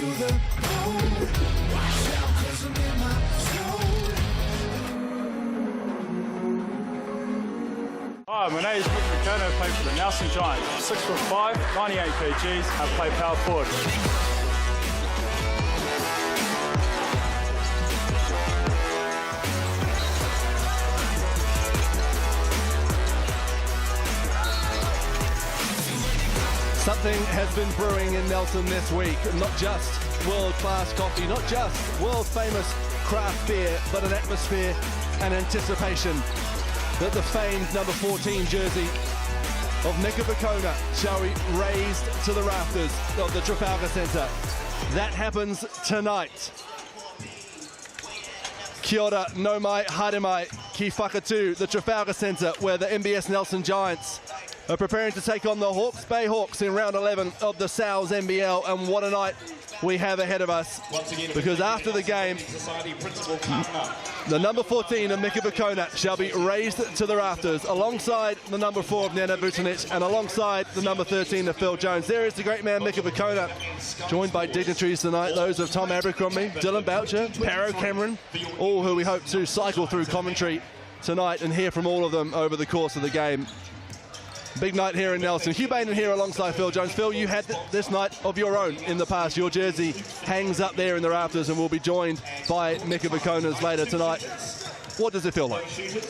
to the bone. Watch out, 'cause I'm in my zone. Hi, my name is Mick McKenna. I play for the Nelson Giants. 6'5", 98 kgs. I play power forward. Something has been brewing in Nelson this week. Not just world-class coffee, not just world-famous craft beer, but an atmosphere and anticipation that the famed number 14 jersey of Mika Vukona shall be raised to the rafters of the Trafalgar Centre. That happens tonight. Kia ora, no mai, haere mai, ki whakatū, the Trafalgar Centre, where the MBS Nelson Giants are preparing to take on the Hawke's Bay Hawks in round 11 of the Sal's NBL, and what a night we have ahead of us, because after the game, the number 14 of Mika Vukona shall be raised to the rafters alongside the number 4 of Nana Vucinic and alongside the number 13 of Phil Jones. There is the great man Mika Vukona, joined by dignitaries tonight, those of Tom Abercrombie, Dylan Boucher, Paro Cameron, all who we hope to cycle through commentary tonight and hear from all of them over the course of the game. Big night here in Nelson. Hugh Bain here alongside Phil Jones. Phil, you had this night of your own in the past. Your jersey hangs up there in the rafters and will be joined by Mika Vukona's later tonight. What does it feel like?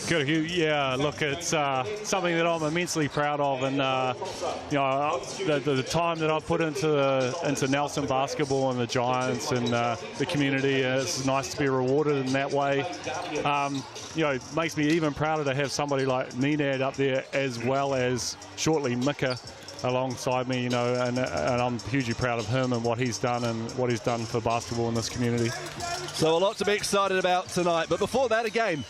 Good, Hugh. Yeah, look, it's something that I'm immensely proud of, and you know, the time that I've put into Nelson basketball and the Giants and the community, it's nice to be rewarded in that way. You know, it makes me even prouder to have somebody like Nenad up there, as well as shortly Mika alongside me, you know, and I'm hugely proud of him and what he's done for basketball in this community. So a lot to be excited about tonight, but before that, a game.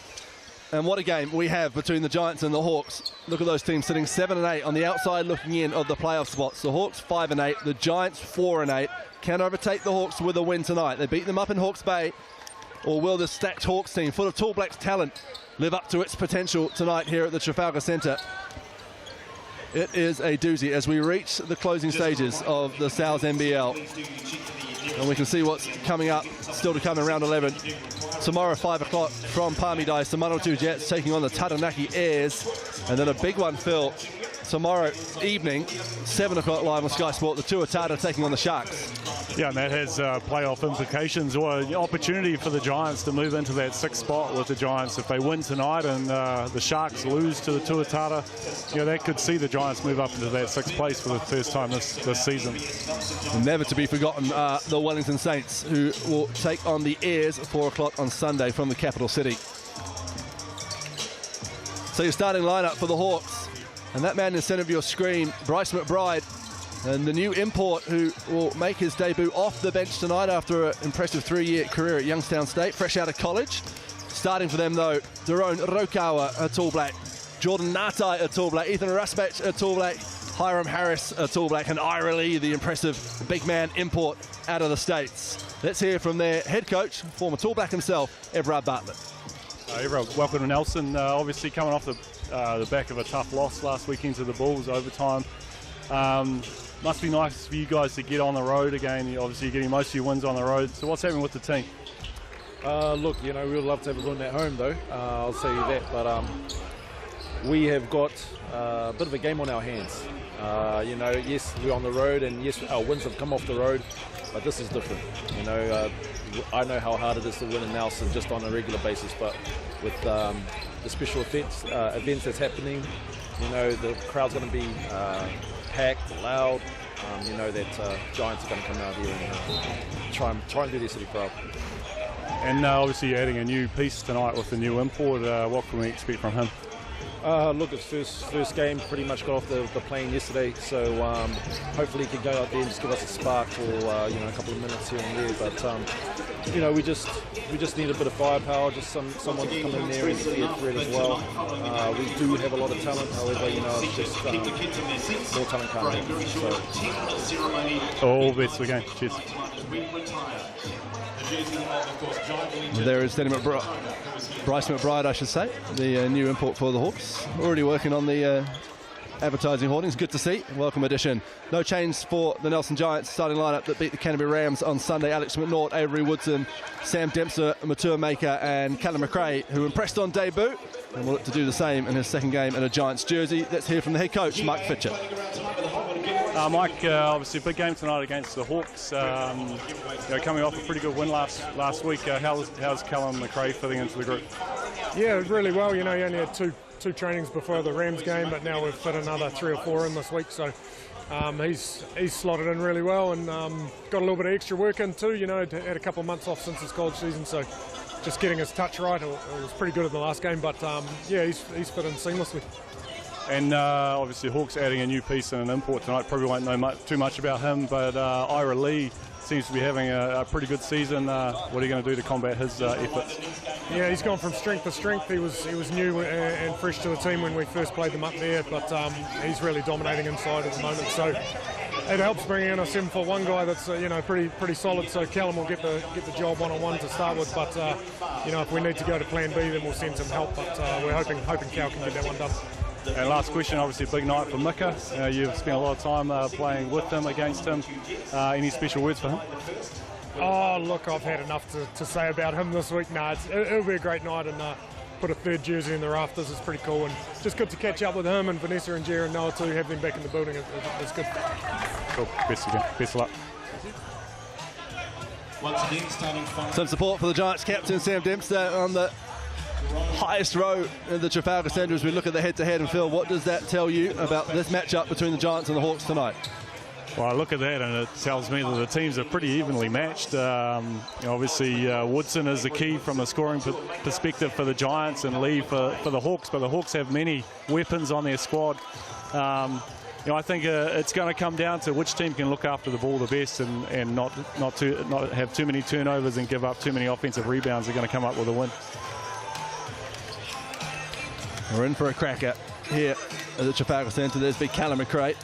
And what a game we have between the Giants and the Hawks. Look at those teams sitting 7 and 8 on the outside looking in of the playoff spots. The Hawks 5 and 8, the Giants 4 and 8. Can overtake the Hawks with a win tonight. They beat them up in Hawke's Bay. Or will the stacked Hawks team, full of Tall Blacks talent, live up to its potential tonight here at the Trafalgar Centre? It is a doozy as we reach the closing stages of the Sal's NBL. And we can see what's coming up, still to come in round 11. Tomorrow, 5 o'clock from Palmy Dice, the Manawatu Jets taking on the Taranaki Airs. And then a big one, Phil, tomorrow evening, 7 o'clock live on Sky Sport, the Tuatara taking on the Sharks. Yeah, and that has playoff implications, or an opportunity for the Giants to move into that 6th spot with the Giants. If they win tonight and the Sharks lose to the Tuatara, you know, that could see the Giants move up into that 6th place for the first time this season. Never to be forgotten, the Wellington Saints, who will take on the Airs at 4 o'clock on Sunday from the capital city. So your starting lineup for the Hawks, and that man in the centre of your screen, Bryce McBride, and the new import who will make his debut off the bench tonight after an impressive 3-year career at Youngstown State, fresh out of college. Starting for them, though, Daron Rokawa, a Tall Black, Jordan Natai, a Tall Black, Ethan Rasbach, a Tall Black, Hiram Harris, a Tall Black, and Ira Lee, the impressive big man import out of the States. Let's hear from their head coach, former Tall Black himself, Everard Bartlett. Everard, welcome to Nelson. Obviously coming off the back of a tough loss last weekend to the Bulls, overtime. Must be nice for you guys to get on the road again. Obviously you're getting most of your wins on the road. So what's happening with the team? Look, you know, we'd love to have a win at home though, I'll tell you that, but we have got a bit of a game on our hands. You know, yes, we're on the road, and yes, our wins have come off the road, but this is different. You know, I know how hard it is to win in Nelson just on a regular basis, but with the special events that's happening, you know, the crowd's going to be packed, loud. You know that Giants are going to come out here and try and do their city proud. And obviously you're adding a new piece tonight with the new import. What can we expect from him? Look, it's first game, pretty much got off the plane yesterday, so hopefully he can go out there and just give us a spark for you know, a couple of minutes here and there. But you know, we just need a bit of firepower, just someone to come in there and be a threat as well. We do have a lot of talent, however, you know, it's just more talent coming. So all best for the game. Cheers. There is Bryce McBride, I should say, the new import for the Hawks. Already working on the advertising hoardings. Good to see. Welcome addition. No change for the Nelson Giants starting lineup that beat the Canterbury Rams on Sunday. Alex McNaught, Avery Woodson, Sam Dempster, Matua Maker and Callum McRae, who impressed on debut and will look to do the same in his second game in a Giants jersey. Let's hear from the head coach, Mike Fitcher. Mike, obviously a big game tonight against the Hawks. Coming off a pretty good win last week. How's Callum McRae fitting into the group? Yeah, really well. You know, he only had two trainings before the Rams game, but now we've fit another 3 or 4 in this week. So he's slotted in really well and got a little bit of extra work in too. You know, had a couple of months off since his college season, so just getting his touch right. It was pretty good in the last game, but yeah, he's fit in seamlessly. And obviously Hawks adding a new piece and an import tonight. Probably won't know too much about him, but Ira Lee seems to be having a pretty good season. What are you going to do to combat his efforts? Yeah, he's gone from strength to strength. He was new and fresh to the team when we first played them up there, but he's really dominating inside at the moment. So it helps bringing in a 7'1" guy that's pretty solid. So Callum will get the job one-on-one to start with, but if we need to go to Plan B, then we'll send some help. But we're hoping Cal can get that one done. And last question, obviously a big night for Mika. You've spent a lot of time playing with him, against him. Any special words for him? Oh, look, I've had enough to say about him this week. It'll be a great night, and put a third jersey in the rafters. It's pretty cool, and just good to catch up with him and Vanessa and Jer and Noah too. Have them back in the building. It's good. Cool. Best of luck. Once again, starting five. Some support for the Giants captain Sam Dempster on the highest row in the Trafalgar Centre as we look at the head-to-head. And Phil, what does that tell you about this matchup between the Giants and the Hawks tonight? Well, I look at that and it tells me that the teams are pretty evenly matched. Obviously, Woodson is the key from a scoring perspective for the Giants, and Lee for the Hawks, but the Hawks have many weapons on their squad. I think it's going to come down to which team can look after the ball the best and not have too many turnovers and give up too many offensive rebounds. They're going to come up with a win. We're in for a cracker here at the Trafalgar Centre. There's big Callum McRae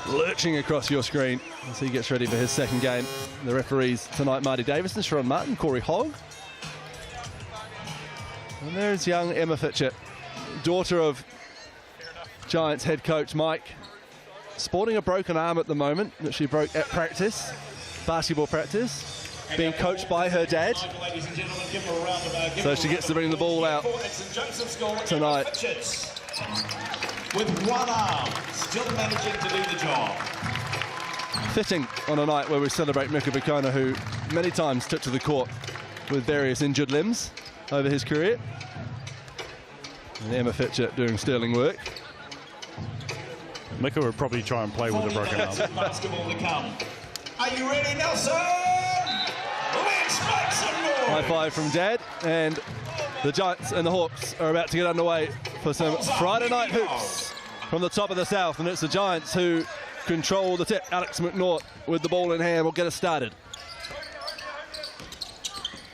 lurching across your screen as he gets ready for his second game. The referees tonight, Marty Davison, Sharon Martin, Corey Hogg. And there's young Emma Fitcher, daughter of Giants head coach Mike, sporting a broken arm at the moment that she broke at practice, basketball practice, being coached by her dad. So she gets to bring the ball out tonight. With one arm, still managing to do the job. Fitting on a night where we celebrate Mika Bikona, who many times took to the court with various injured limbs over his career. And Emma Fitcher doing sterling work. Mika would probably try and play with a broken arm. Basketball to come. Are you ready, Nelson? Let's make some noise. High five from Dad, and the Giants and the Hawks are about to get underway for some Friday night hoops from the top of the South, and it's the Giants who control the tip. Alex McNaught with the ball in hand will get us started.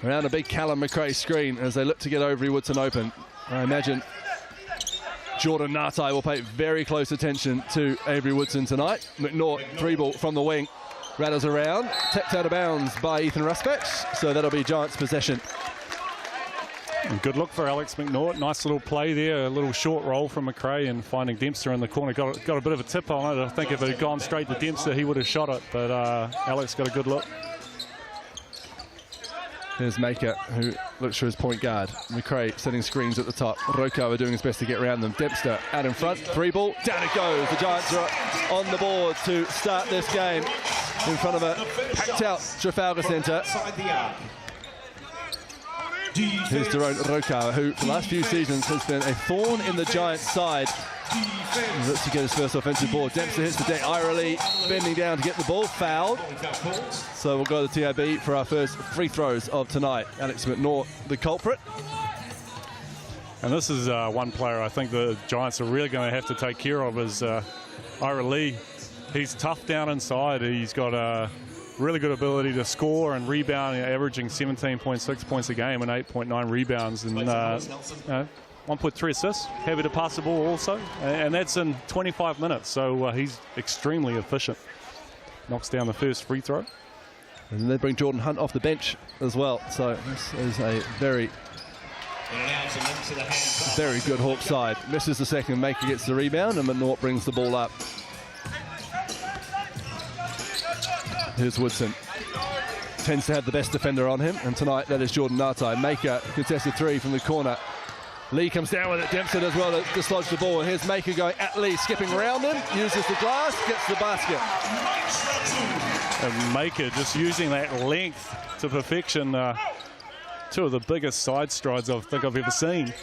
Around a big Callum McRae screen as they look to get Avery Woodson open. I imagine Jordan Natai will pay very close attention to Avery Woodson tonight. McNaught, 3-ball from the wing, rattles around, tapped out of bounds by Ethan Ruspach, so that'll be Giants possession. And good look for Alex McNaught. Nice little play there, a little short roll from McRae and finding Dempster in the corner. Got a bit of a tip on it. I think if it had gone straight to Dempster, he would have shot it, but Alex got a good look. There's Maker, who looks for his point guard. McRae setting screens at the top. Rokawa doing his best to get around them. Dempster out in front, 3-ball, down it goes. The Giants are on the board to start this game in front of a packed-out Trafalgar Centre. Here's Daron Rokawa, who for the last few seasons has been a thorn in the Giants' side. He looks to get his first offensive board. Dempster hits the deck. Ira Lee bending down to get the ball, fouled. So we'll go to the TAB for our first free throws of tonight. Alex McNaught, the culprit. And this is one player I think the Giants are really going to have to take care of is Ira Lee. He's tough down inside. He's got a really good ability to score and rebound, averaging 17.6 points a game and 8.9 rebounds. And 1.3 assists, happy to pass the ball also, and that's in 25 minutes, so he's extremely efficient. Knocks down the first free throw. And they bring Jordan Hunt off the bench as well, so this is a very Very good Hawke side. Misses the second, Maker gets the rebound, and McNaught brings the ball up. Here's Woodson. Tends to have the best defender on him, and tonight that is Jordan Ngatai. Maker contested three from the corner. Lee comes down with it, Dempsey as well to dislodge the ball, and here's Maker going at Lee, skipping around him, uses the glass, gets the basket. And Maker just using that length to perfection. Two of the biggest side strides I think I've ever seen.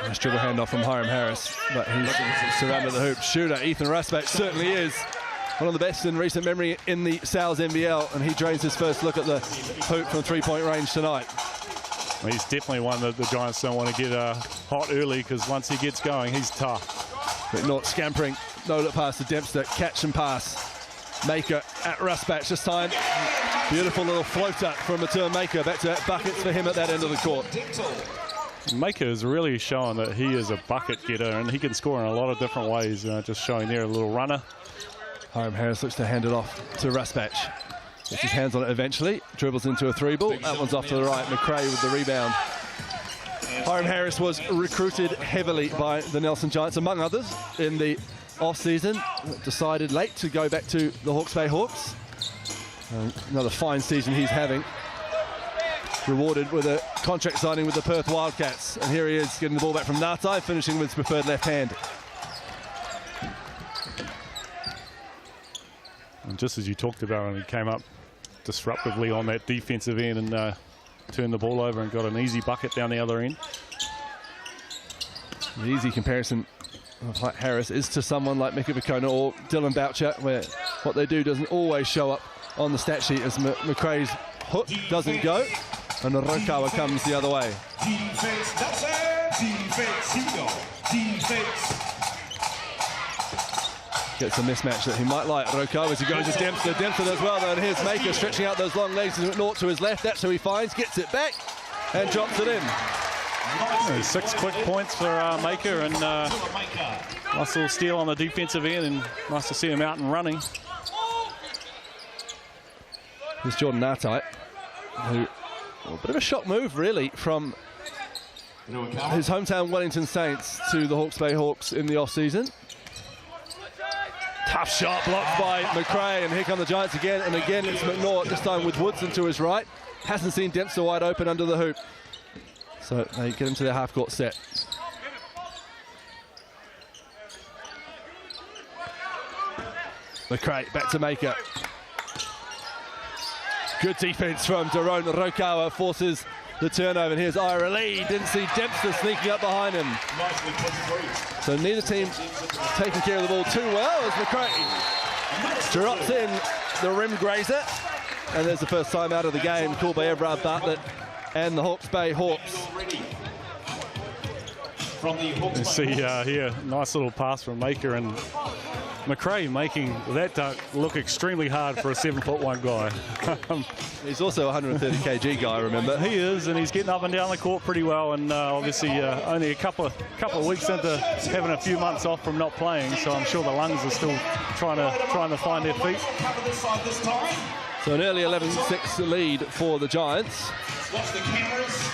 Nice dribble handoff from Hiram Harris, but he's surrounded the hoop. Shooter Ethan Rasbach certainly is one of the best in recent memory in the Sal's NBL, and he drains his first look at the hoop from three-point range tonight. Well, he's definitely one that the Giants don't want to get hot early, because once he gets going, he's tough. But not scampering, no look pass to Dempster, catch and pass. Maker at Rasbach this time. Beautiful little floater from Matur Maker, back to buckets for him at that end of the court. Maker is really showing that he is a bucket getter, and he can score in a lot of different ways. Just showing there a little runner. Hiram Harris looks to hand it off to Rasbach. Gets his hands on it eventually. Dribbles into a three ball. That one's off to the right. McRae with the rebound. Hiram Harris was recruited heavily by the Nelson Giants, among others, in the off-season. Decided late to go back to the Hawke's Bay Hawks. Another fine season he's having. Rewarded with a contract signing with the Perth Wildcats. And here he is getting the ball back from Ngatai, finishing with his preferred left hand. And just as you talked about, and he came up disruptively on that defensive end and turned the ball over and got an easy bucket down the other end. The easy comparison of Harris is to someone like Mika Vicona or Dylan Boucher, where what they do doesn't always show up on the stat sheet, as McRae's hook doesn't go, and Rokawa comes the other way. Defense, that's it. Defense, here we go. Defense. Gets a mismatch that he might like. Rokawa to go to Dempster. Dempster as well, though, and here's Maker stretching out those long legs. McNaught to his left. That's who he finds. Gets it back and drops it in. 6 quick points for Maker, and nice little steal on the defensive end, and nice to see him out and running. Here's Jordan Ngatai, who, a bit of a shock move really from his hometown Wellington Saints to the Hawke's Bay Hawks in the off-season. Tough shot blocked by McRae, and here come the Giants again, and again it's McNaught, this time with Woodson to his right. Hasn't seen Dempster wide open under the hoop. So they get him to their half-court set. McRae back to Maker. Good defense from Daron. Rokawa forces the turnover, and here's Ira Lee. Didn't see Dempster sneaking up behind him. So neither team taking care of the ball too well as McRae drops in the rim grazer. And there's the first time out of the game, called by Everard Bartlett and the Hawke's Bay Hawks. You see here, nice little pass from Maker, and McRae making that dunk look extremely hard for a 7'1" guy. He's also a 130 kg guy, remember? He is, and he's getting up and down the court pretty well, and obviously only a couple of weeks into having a few months off from not playing, so I'm sure the lungs are still trying to find their feet. So an early 11-6 lead for the Giants. Watch the cameras.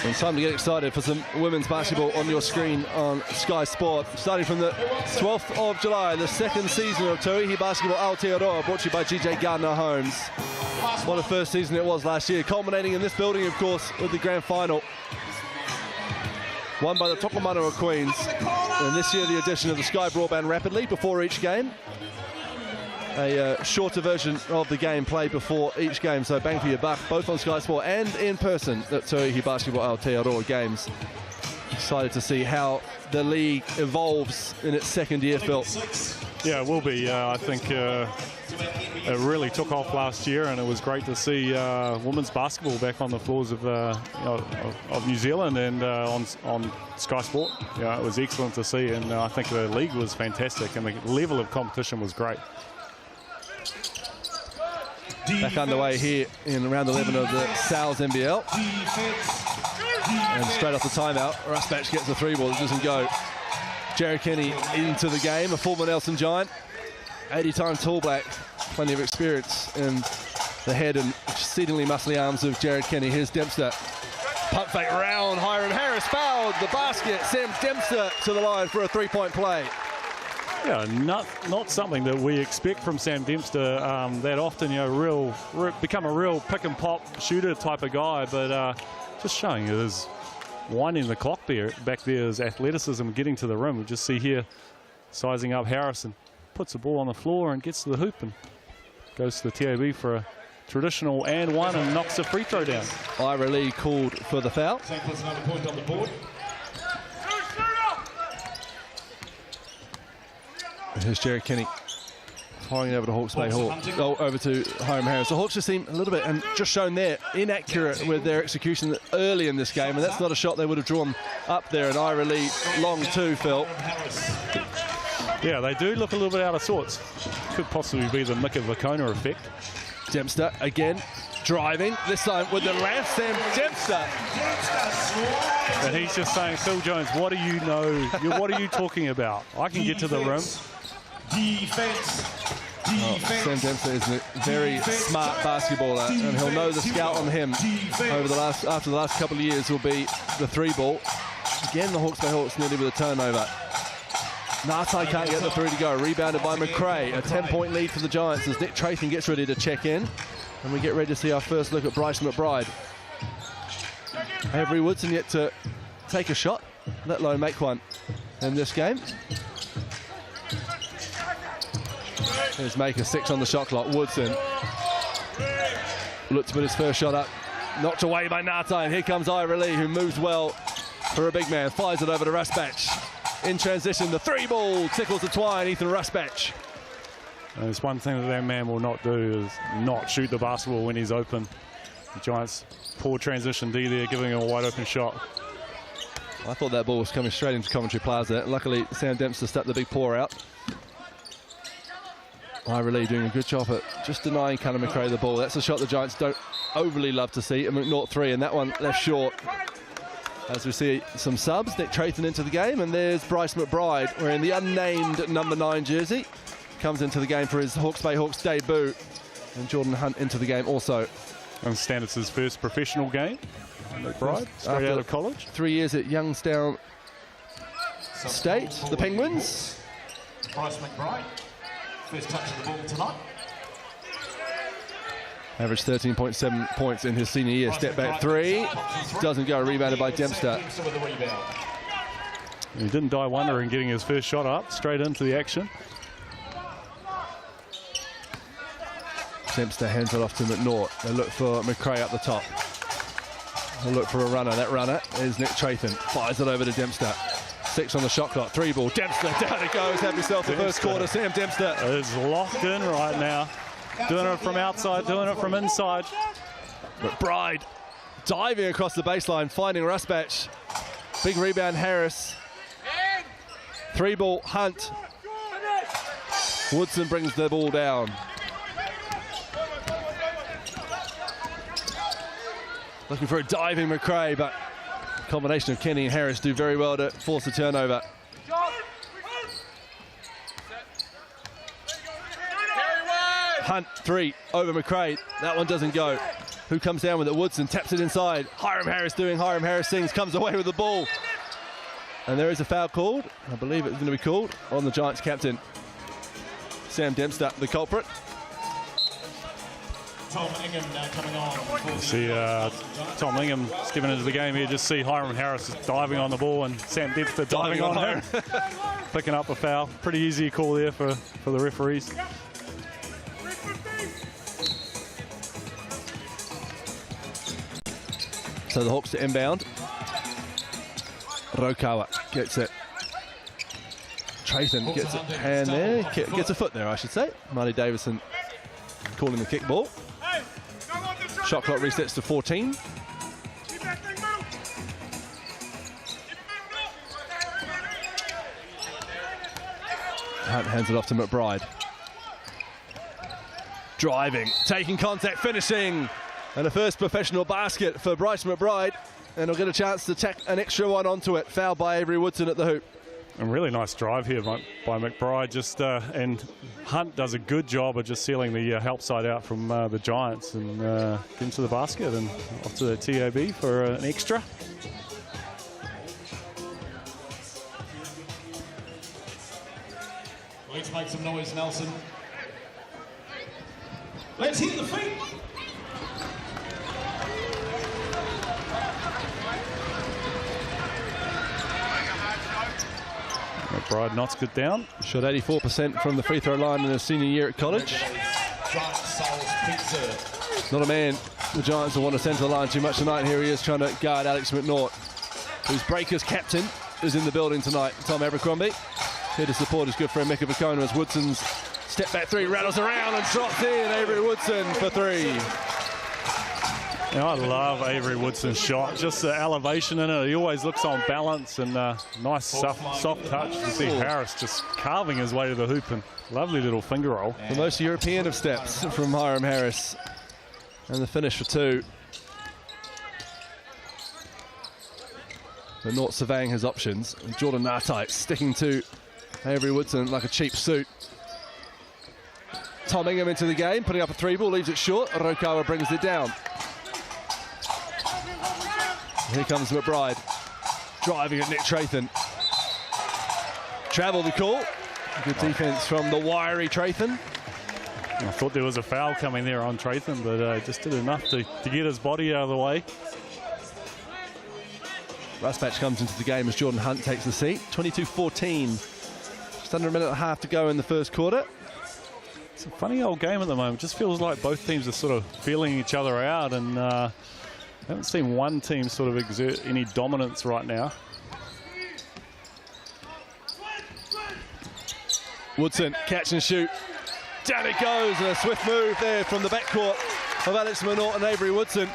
And it's time to get excited for some women's basketball on your screen on Sky Sport. Starting from the 12th of July, the second season of Tauihi Basketball Aotearoa, brought to you by GJ Gardner Homes. What a first season it was last year, culminating in this building, of course, with the grand final. Won by the Tokomanawa Queens. And this year, the addition of the Sky Broadband rapidly before each game. A shorter version of the game played before each game, so bang for your buck, both on Sky Sport and in person at Tauihi Basketball Aotearoa games. Excited to see how the league evolves in its second year, Phil. Yeah, it will be. I think it really took off last year, and it was great to see women's basketball back on the floors of New Zealand and on Sky Sport. Yeah, it was excellent to see, and I think the league was fantastic, and the level of competition was great. Back underway here in round 11 of the Sal's NBL. And straight off the timeout, Rasbach gets the three ball, it doesn't go. Jared Kenny into the game, a former Nelson Giant, 80-time Tall Black. plenty of experience in the head and exceedingly muscly arms of Jared Kenny. Here's Dempster. Pump fake round, Hiram Harris fouled the basket. Sam Dempster to the line for a three-point play. Yeah, not something that we expect from Sam Dempster that often. You know, become a real pick and pop shooter type of guy, but just showing his winding the clock back there, his athleticism, getting to the rim. We just see here, sizing up Harrison, puts the ball on the floor and gets to the hoop and goes to the TAB for a traditional and one and knocks the free throw down. Ira Lee called for the foul. Puts another point on the board. Here's Jared Kenny firing over to Hawke's Bay Hawke. over to Hiram Harris. The Hawks just seem a little bit, and just shown there, inaccurate with their execution early in this game, and that's not a shot they would have drawn up there. And Ira Lee long too, Phil. Yeah, they do look a little bit out of sorts. Could possibly be the Mika Vacona effect. Dempster again driving, this time with the left. Sam Dempster. And he's just saying, Phil Jones, what do you know? What are you talking about? I can get to the rim. Defense. Sam Dempster is a very smart basketballer, and he'll know the scout on him after the last couple of years will be the three ball. Again, the Hawke's Bay Hawks nearly with a turnover. Nartai can't get the three to go. Rebounded by McRae. A 10-point lead for the Giants as Nick Tratham gets ready to check in. And we get ready to see our first look at Bryce McBride. Avery Woodson yet to take a shot, let alone make one in this game. Here's Maker, 6 on the shot clock. Woodson looked to put his first shot up. Knocked away by Nartai. And here comes Ira Lee, who moves well for a big man. Fires it over to Rusbatch. In transition, the three ball tickles the twine, Ethan Rusbatch. There's one thing that man will not do is not shoot the basketball when he's open. The Giants, poor transition D there, giving him a wide open shot. I thought that ball was coming straight into Coventry Plaza. Luckily, Sam Dempster stepped the big pour out. Ira Lee doing a good job at just denying Callum McRae the ball. That's a shot the Giants don't overly love to see. A McNaught three, and that one left short. As we see some subs, Nick Tratham into the game, and there's Bryce McBride wearing the unnamed number 9 jersey. Comes into the game for his Hawke's Bay Hawks debut. And Jordan Hunt into the game also. I understand it's his first professional game. McBride, straight out of college. 3 years at Youngstown State, the Penguins. Bryce McBride, first touch of the ball tonight. Averaged 13.7 points in his senior year. Step back three. Doesn't go. Rebounded by Dempster. He didn't die wondering getting his first shot up. Straight into the action. Dempster hands it off to McNaught. They look for McRae up the top. They'll look for a runner. That runner is Nick Tratham. Fires it over to Dempster. 6 on the shot clock. Three ball. Dempster, down it goes. Have yourself the first quarter. Sam Dempster is locked in right now. Doing it from outside, doing it from inside. McBride diving across the baseline, finding Rusbatch. Big rebound, Harris. Three ball, Hunt. Woodson brings the ball down. Looking for a diving McRae, but a combination of Kenny and Harris do very well to force a turnover. Hunt, three, over McRae. That one doesn't go. Who comes down with it? Woodson taps it inside. Hiram Harris doing Hiram Harris things, comes away with the ball. And there is a foul called. I believe it's going to be called on the Giants captain. Sam Dempster, the culprit. Tom Ingham now coming on. See Tom Ingham stepping into the game here. Just see Hiram Harris diving on the ball and Sam Dempster diving on him. Picking up a foul. Pretty easy call there for the referees. So the Hawks to inbound. Rokawa gets it. Tratham gets a hand there. Gets a foot there, I should say. Marty Davison calling the kick ball. Shot clock resets to 14. Hunt hands it off to McBride. Driving, taking contact, finishing. And a first professional basket for Bryce McBride. And he'll get a chance to tack an extra one onto it. Fouled by Avery Woodson at the hoop. A really nice drive here by McBride, just and Hunt does a good job of just sealing the help side out from the Giants and into the basket and off to the TAB for an extra. Let's make some noise, Nelson. Let's hit the feet. McBride knocks it down. Shot 84% from the free throw line in his senior year at college. Not a man the Giants will want to send to the line too much tonight. Here he is trying to guard Alex McNaught, whose Breakers captain is in the building tonight. Tom Abercrombie here to support his good friend Mika Vukona as Woodson's step back three rattles around and drops in. Avery Woodson for three. I love Avery Woodson's shot, just the elevation in it. He always looks on balance and nice soft touch. You see Harris just carving his way to the hoop and lovely little finger roll. The most European of steps from Hiram Harris. And the finish for two. But not surveying his options. And Jordan Nartai sticking to Avery Woodson like a cheap suit. Tom Ingham into the game, putting up a three ball, leaves it short. Rokawa brings it down. Here comes McBride, driving at Nick Trathan. Travel the call. Good defense from the wiry Trathan. I thought there was a foul coming there on Trathan, but just did enough to get his body out of the way. Rusbatch comes into the game as Jordan Hunt takes the seat. 22-14. Just under a minute and a half to go in the first quarter. It's a funny old game at the moment. It just feels like both teams are sort of feeling each other out, and I haven't seen one team sort of exert any dominance right now. Woodson, catch and shoot. Down it goes, and a swift move there from the backcourt of Alex McNaught and Avery Woodson.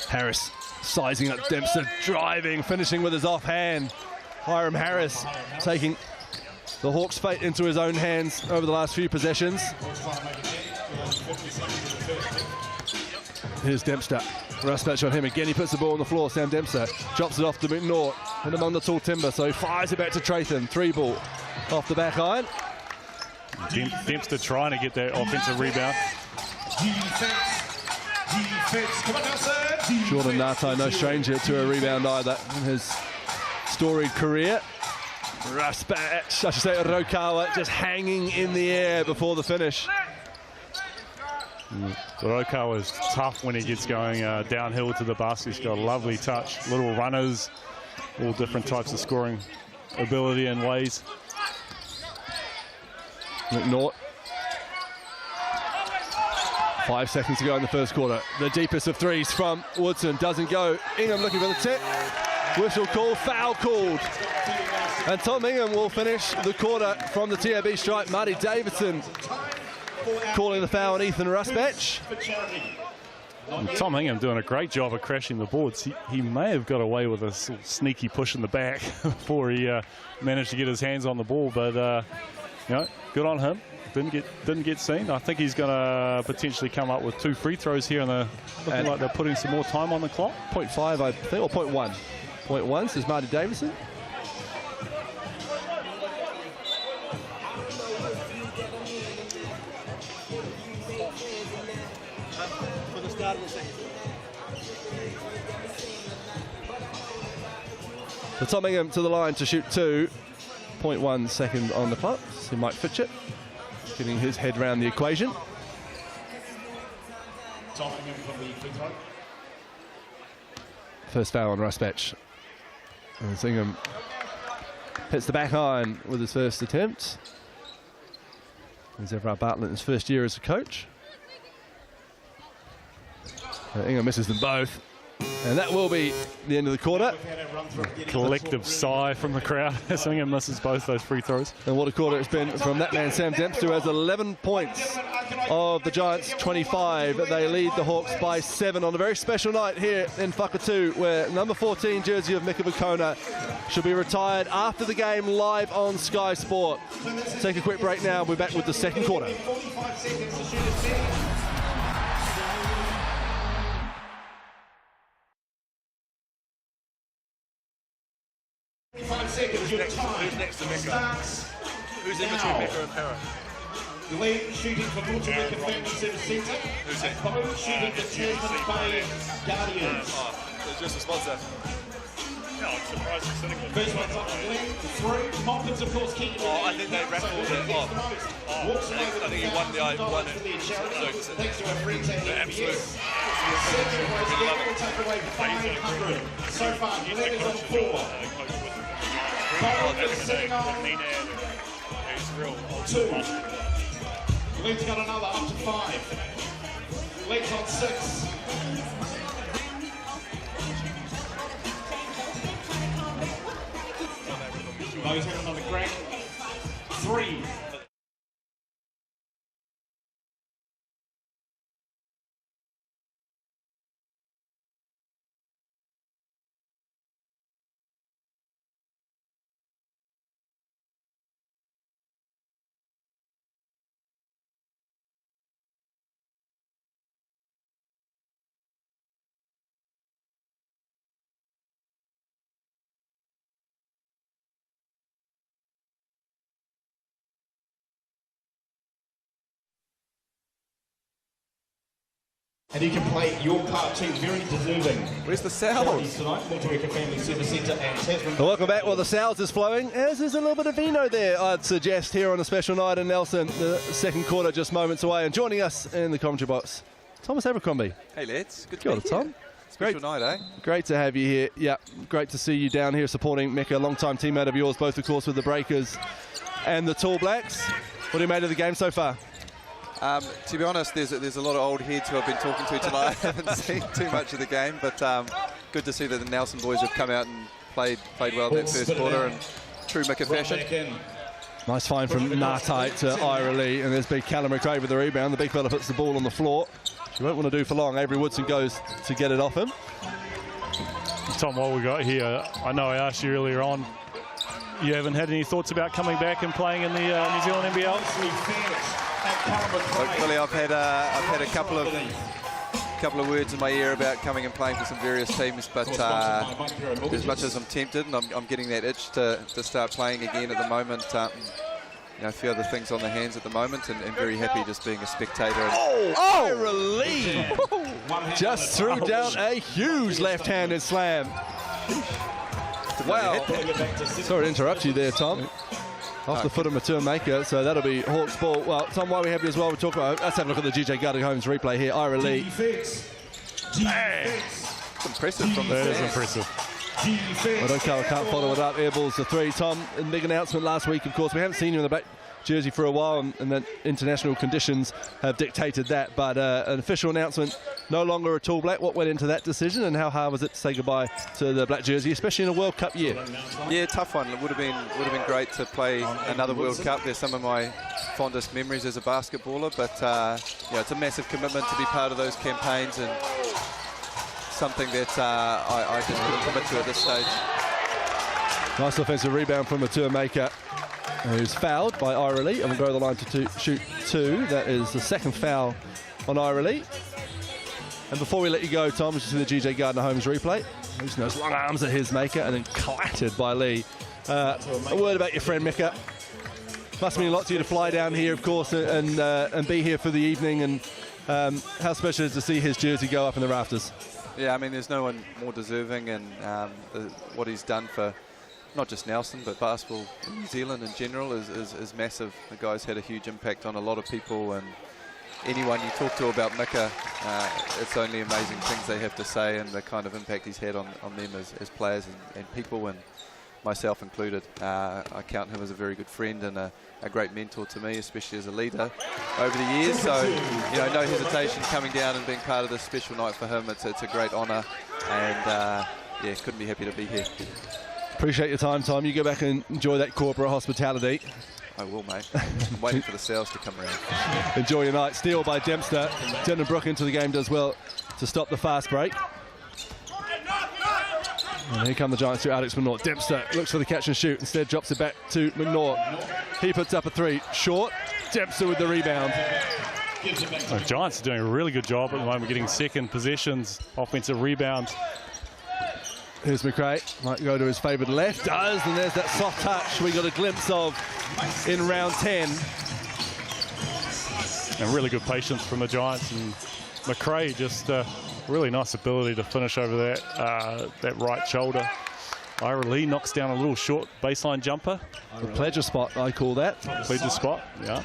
Harris sizing up Dempster, driving, finishing with his offhand. Hiram Harris taking the Hawks' fate into his own hands over the last few possessions. Here's Dempster. Rusbatch on him again. He puts the ball on the floor. Sam Dempster drops it off to McNaught. And among the tall timber, so he fires it back to Trathan. Three ball off the back iron. Dempster trying to get that offensive rebound. Jordan Nartai, no stranger to a rebound either in his storied career. Rusbatch, I should say Rokawa, just hanging in the air before the finish. Rokawa is tough when he gets going downhill to the basket. He's got a lovely touch, little runners, all different types of scoring ability and ways. McNaught. 5 seconds to go in the first quarter. The deepest of threes from Woodson doesn't go. Ingham looking for the tip. Whistle call, foul called. And Tom Ingham will finish the quarter from the TAB stripe. Marty Davidson calling the foul on Ethan Rusbatch. And Tom Ingham doing a great job of crashing the boards. He may have got away with a sneaky push in the back before he managed to get his hands on the ball, but you know, good on him. Didn't get seen. I think he's going to potentially come up with 2 free throws here, and looking like they're putting some more time on the clock. 0.5, I think, or 0.1. 0.1 says Marty Davidson. For the start of the second. So Tom Ingham to the line to shoot 2. 0.1 second on the clock. So Mike Fitchett getting his head around the equation. First foul on Rusbatch. And Ingham hits the back iron with his first attempt. There's Everard Bartlett in his first year as a coach. Ingham misses them both. And that will be the end of the quarter. Collective sigh from the crowd as Ingham misses both those free throws. And what a quarter it's been from that man, Sam Dempster, who has 11 points of the Giants' 25. They lead the Hawks by 7 on a very special night here in Whakatū, where number 14 jersey of Mika Vukona should be retired after the game live on Sky Sport. Take a quick break now. We'll be back with the second quarter. Who's next to Mecca? Who's in between Mecca and Para? Lee shooting for Montreal Family Service Centre. Who's that? Both shooting for Jasmine Bay Guardians. It's just a sponsor. No, I'm surprised he's sitting with First one's up to Glenn, through. Moppins, of course, keeping I think they raffled it off. I think he won it. Thanks to our friends at The absolute. Second place, Glenn will take away 500. So far, Glenn is on 4. Bowen is sitting on He's real old 2. Glenn's got another up to 5. Glenn's on 6. Those having on the crack. 3. And you can play your part too, very deserving. Where's the Sal's? Tonight, Motueka Family Service Centre and Tasman. Welcome back. Well, the Sal's is flowing, as is a little bit of vino there, I'd suggest, here on a special night in Nelson. The second quarter just moments away. And joining us in the commentary box, Thomas Abercrombie. Hey lads, good Kia to ora, be Tom. here. Special night, eh? Great to have you here. Yeah, great to see you down here supporting Mecca, a long-time teammate of yours, both, of course, with the Breakers and the Tall Blacks. What have you made of the game so far? To be honest, there's a lot of old heads who I've been talking to tonight. I haven't seen too much of the game, but good to see that the Nelson boys have come out and played well in that first quarter in true Mecca fashion. Nice find from Natai to Ira Lee, and there's big Callum McRae with the rebound. The big fella puts the ball on the floor. She won't want to do for long. Avery Woodson goes to get it off him. Tom, what we got here, I know I asked you earlier on, you haven't had any thoughts about coming back and playing in the New Zealand NBL? Look, Billy, I've had a couple of words in my ear about coming and playing for some various teams, but as much as I'm tempted and I'm getting that itch to start playing again at the moment, you know, a few other things on the hands at the moment, and very happy just being a spectator. Ira Lee just threw down a huge left-handed slam. Wow. Sorry to interrupt you there, Tom. Off the foot of Matua Maker, so that'll be Hawke's ball. Well, Tom, while we have you as well, we'll talk about. Let's have a look at the GJ Gardner Holmes replay here. Ira Lee. It's impressive from the That is fans. impressive. Well, can't follow it up. Airballs the 3. Tom, a big announcement last week, of course. We haven't seen you in the back jersey for a while, and then international conditions have dictated that. But an official announcement, no longer a Tall Black. What went into that decision, and how hard was it to say goodbye to the black jersey, especially in a World Cup year? Yeah, tough one. It would have been great to play another World Cup. There's some of my fondest memories as a basketballer, but yeah, it's a massive commitment to be part of those campaigns, and something that I just couldn't commit to at this stage. Nice offensive rebound from Matua Maker, who's fouled by Ira Lee, and will go to the line to shoot 2. That is the second foul on Ira Lee. And before we let you go, Tom, just see the GJ Gardner Holmes replay. Using those long arms at his Maker and then clattered by Lee. A word about your friend Mecca. Must mean a lot to you to fly down here, of course, and be here for the evening. And how special is it to see his jersey go up in the rafters? Yeah, I mean, there's no one more deserving, and what he's done for not just Nelson, but basketball in New Zealand in general is massive. The guy's had a huge impact on a lot of people, and anyone you talk to about Mecca, it's only amazing things they have to say, and the kind of impact he's had on them as players and people, and myself included. I count him as a very good friend and a great mentor to me, especially as a leader over the years. So, you know, no hesitation coming down and being part of this special night for him. It's a great honour, and yeah, couldn't be happy to be here. Appreciate your time, Tom. You go back and enjoy that corporate hospitality. I will, mate. I'm waiting for the sales to come around. Enjoy your night. Steal by Dempster. Denton Brook into the game does well to stop the fast break. And here come the Giants to Alex McNaught. Dempster looks for the catch and shoot. Instead drops it back to McNaught. He puts up a 3. Short. Dempster with the rebound. The Giants are doing a really good job at the moment, getting second possessions, offensive rebounds. Here's McRae, might go to his favourite left, does, and there's that soft touch we got a glimpse of in round 10. And really good patience from the Giants, and McRae just really nice ability to finish over that right shoulder. Ira Lee knocks down a little short baseline jumper. The pleasure spot, I call that. Pleasure spot, yeah.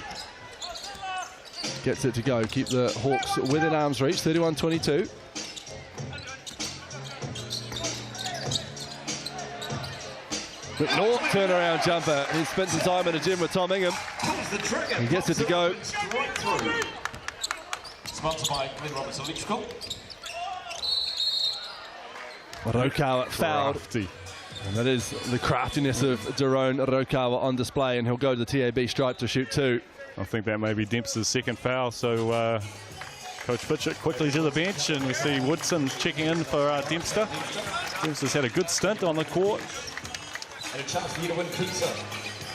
Gets it to go, keep the Hawks within arm's reach, 31-22. McNaught turnaround jumper. He spent some time in the gym with Tom Ingham. He gets it to go. Sponsored by Glenn Roberts Electrical. Rokawa fouled. Crafty. And that is the craftiness of Daron Rokawa on display, and he'll go to the TAB stripe to shoot 2. I think that may be Dempster's second foul, so Coach Fitchett quickly to the bench, and we see Woodson checking in for Dempster. Dempster's had a good stint on the court. And a chance for you to win pizza.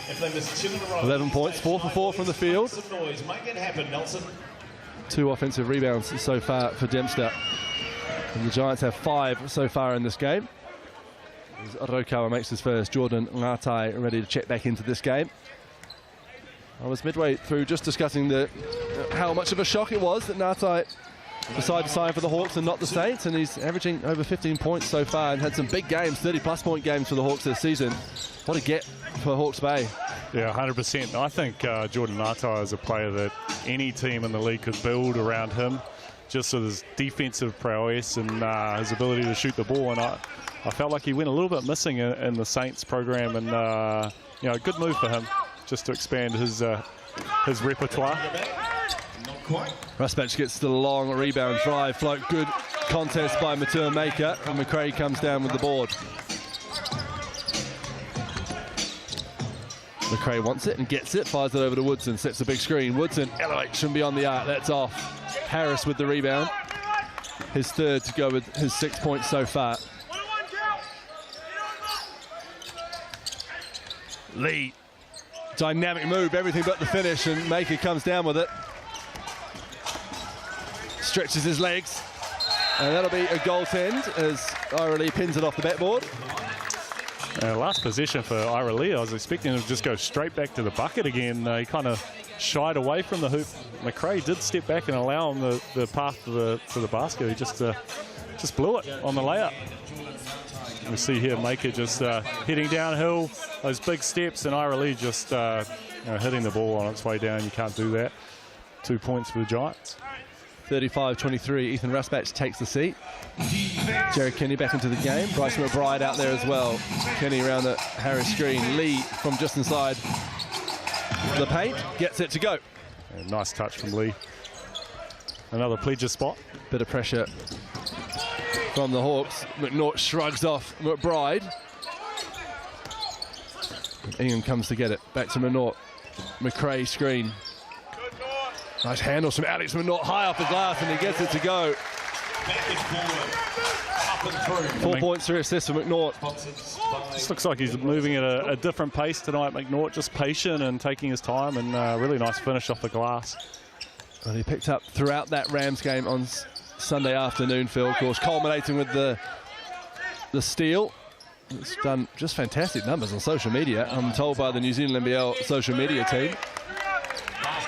If they miss 2 in a row. 11 points, 4 for 4 from the field. Some noise. Make it happen, Nelson. 2 offensive rebounds so far for Dempster. And the Giants have 5 so far in this game. As Rokawa makes his first, Jordan Ngatai ready to check back into this game. I was midway through just discussing how much of a shock it was that Ngatai decided to sign for the Hawks and not the Saints, and he's averaging over 15 points so far and had some big games, 30-plus point games for the Hawks this season. What a get for Hawke's Bay. Yeah, 100%. I think Jordan Ngatai is a player that any team in the league could build around him, just with his defensive prowess and his ability to shoot the ball. And I felt like he went a little bit missing in the Saints program, and you know, a good move for him just to expand his repertoire. Rusbatch gets the long rebound drive, float, good contest by Matua Maker, and McRae comes down with the board. McRae wants it and gets it, fires it over to Woodson, sets a big screen. Woodson elevates from beyond the arc, that's off. Harris with the rebound, his third to go with his 6 points so far. Lee, dynamic move, everything but the finish, and Maker comes down with it. Stretches his legs, and that'll be a goaltend as Ira Lee pins it off the backboard. Last possession for Ira Lee, I was expecting him to just go straight back to the bucket again. He kind of shied away from the hoop. McRae did step back and allow him the path to the basket. He just blew it on the layup. We see here Maker just heading downhill, those big steps, and Ira Lee just hitting the ball on its way down. You can't do that. 2 points for the Giants. 35-23, Ethan Rusbatch takes the seat. Jared Kenny back into the game. Bryce McBride out there as well. Kenny around the Harris screen. Lee from just inside the paint, gets it to go. Nice touch from Lee. Another pleasure spot. Bit of pressure from the Hawks. McNaught shrugs off McBride. Ingham comes to get it. Back to McNaught. McRae screen. Nice handles from Alex McNaught high off the glass, and he gets it to go. 4 points, 3 assists for McNaught. This looks like he's moving at a different pace tonight, McNaught, just patient and taking his time, and really nice finish off the glass. And he picked up throughout that Rams game on Sunday afternoon, Phil, of course, culminating with the steal. It's done just fantastic numbers on social media, I'm told by the New Zealand NBL social media team.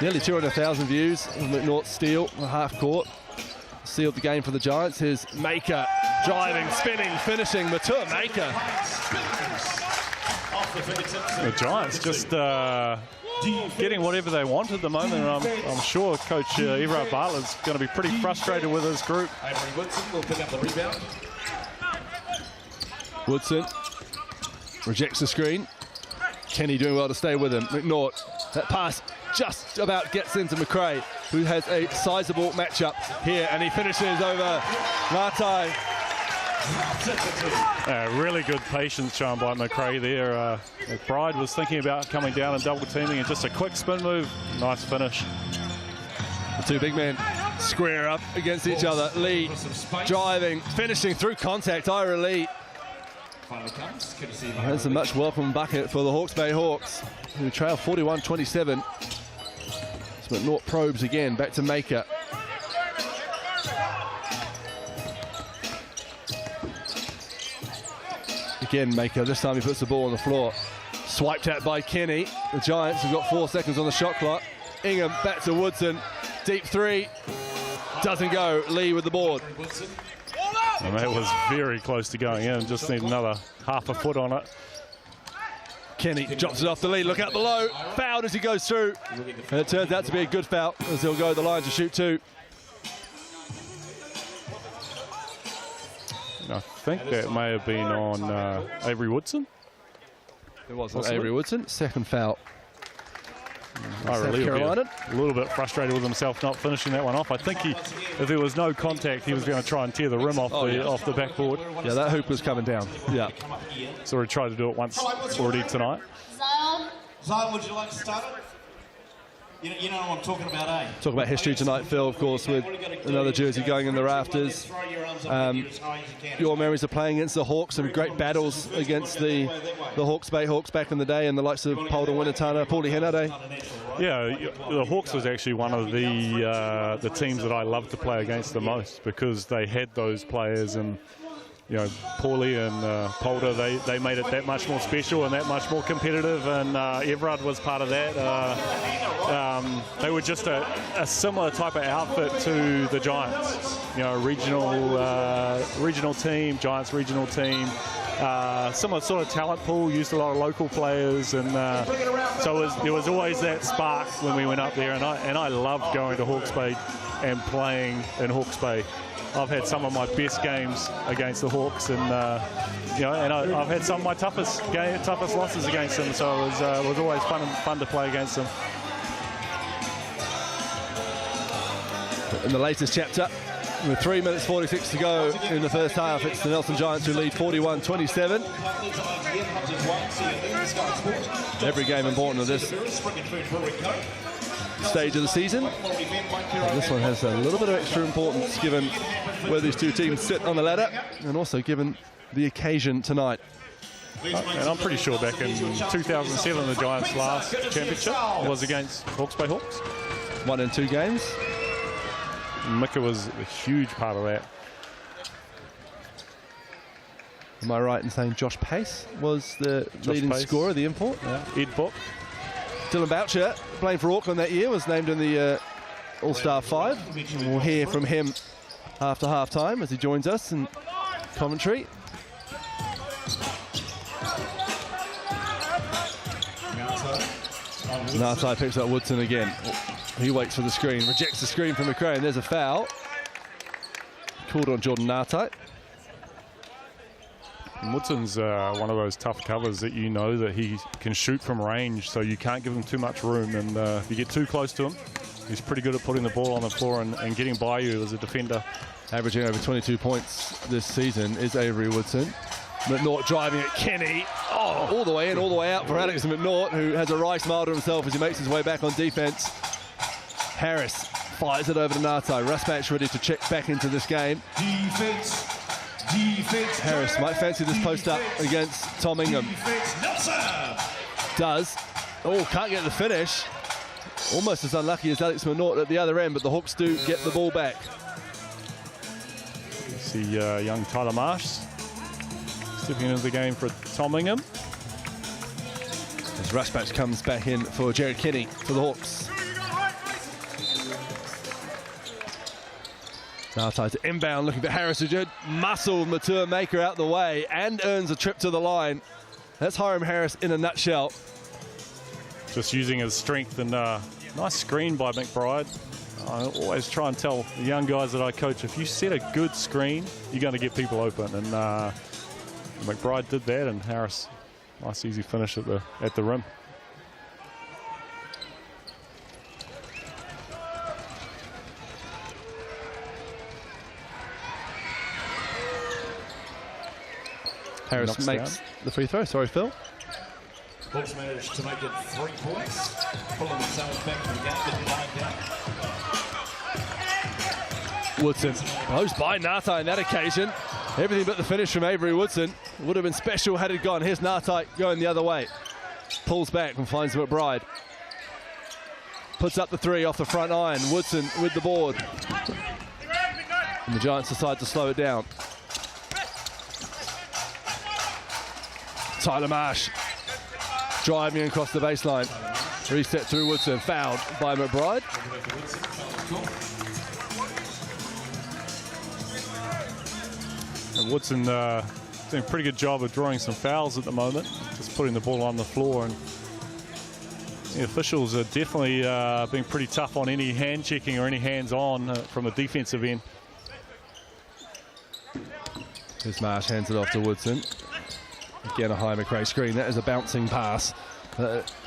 Nearly 200,000 views of McNaught's steal, a half court. Sealed the game for the Giants. Here's Maker, driving, spinning, finishing. Matua Maker. The Giants just getting whatever they want at the moment. And I'm sure Coach Everard Bartlett's going to be pretty frustrated with his group. Woodson will pick up the rebound. Woodson rejects the screen. Kenny doing well to stay with him. McNaught, that pass just about gets into McRae, who has a sizable matchup here, and he finishes over Ngatai. Really good patience shown by McRae there. McBride was thinking about coming down and double teaming, and just a quick spin move. Nice finish. The two big men square up against each other. Lee driving, finishing through contact. Ira Lee. That's a much welcome bucket for the Hawke's Bay Hawks, who trail 41-27. So McNaught probes again, back to Maker. Again, Maker, this time he puts the ball on the floor. Swiped at by Kenny. The Giants have got 4 seconds on the shot clock. Ingham back to Woodson. Deep three. Doesn't go. Lee with the board. And that was very close to going in. Just need another half a foot on it. Kenny drops it off the lead. Look out below. Fouled as he goes through. And it turns out to be a good foul as he'll go to the line to shoot 2. I think that may have been on Avery Woodson. It was on Avery Woodson. Second foul. I really a little bit frustrated with himself not finishing that one off. I think if there was no contact, he was going to try and tear the rim off off the backboard. Yeah, that hoop was coming down. Yeah. So he tried to do it once already tonight. Zion, would you like to start it? You know what I'm talking about, eh? Talk about history tonight, Phil, of course, with another jersey going in the rafters. Your memories of playing against the Hawks, some great battles against the Hawke's Bay Hawks back in the day, and the likes of Polder, Winatana, Paulie Henade. Yeah, the Hawks was actually one of the teams that I loved to play against the most because they had those players, and you know, Paulie and Polder, they made it that much more special and that much more competitive, and Everard was part of that. They were just a similar type of outfit to the Giants. You know, regional team, Giants regional team. Similar sort of talent pool, used a lot of local players, and so there was always that spark when we went up there, and I loved going to Hawke's Bay and playing in Hawke's Bay. I've had some of my best games against the Hawks, and you know, and I've had some of my toughest losses against them. So it was always fun to play against them. In the latest chapter, with 3 minutes 46 to go in the first half, it's the Nelson Giants who lead 41-27. Every game important at this stage of the season. This one has a little bit of extra importance given where these two teams sit on the ladder, and also given the occasion tonight. And I'm pretty sure back in 2007, the Giants' last championship was against Hawke's Bay Hawks. 1 and 2 games. Mika was a huge part of that. Am I right in saying Josh Pace was the leading scorer, the import? Yeah. Ed Book. Dylan Boucher, playing for Auckland that year, was named in the All-Star 5. And we'll hear from him after half-time as he joins us in commentary. Natai picks up Woodson again. He waits for the screen, rejects the screen from McRae, and there's a foul. Called on Jordan Natai. And Woodson's one of those tough covers that you know that he can shoot from range, so you can't give him too much room, and if you get too close to him, he's pretty good at putting the ball on the floor and getting by you as a defender. Averaging over 22 points this season is Avery Woodson. McNaught driving at Kenny. Oh, all the way in, all the way out for Alex McNaught, who has a wry smile to himself as he makes his way back on defense. Harris fires it over to Natai. Rusbatch ready to check back into this game. Defense. Harris might fancy this post up against Tom Ingham. Does. Oh, can't get the finish. Almost as unlucky as Alex McNaught at the other end, but the Hawks do get the ball back. See young Tyler Marsh stepping into the game for Tom Ingham. As Rusbatch comes back in for Jared Kenny for the Hawks. Natai to inbound, looking for Harris, who did muscle Matua Maker out the way and earns a trip to the line. That's Hiram Harris in a nutshell. Just using his strength, and nice screen by McBride. I always try and tell the young guys that I coach, if you set a good screen, you're going to get people open. And McBride did that, and Harris, nice easy finish at the rim. Harris makes the free throw. Sorry, Phil. Hawks managed to make it 3 points, pulling themselves back to the game. Woodson blows by Natai on that occasion. Everything but the finish from Avery Woodson. Would have been special had it gone. Here's Natai going the other way. Pulls back and finds McBride. Puts up the 3 off the front iron. Woodson with the board. And the Giants decide to slow it down. Tyler Marsh driving across the baseline. Reset through Woodson, fouled by McBride. And Woodson doing a pretty good job of drawing some fouls at the moment, just putting the ball on the floor. And the officials are definitely being pretty tough on any hand checking or any hands on from the defensive end. Here's Marsh, hands it off to Woodson. Again, a high McRae screen. That is a bouncing pass.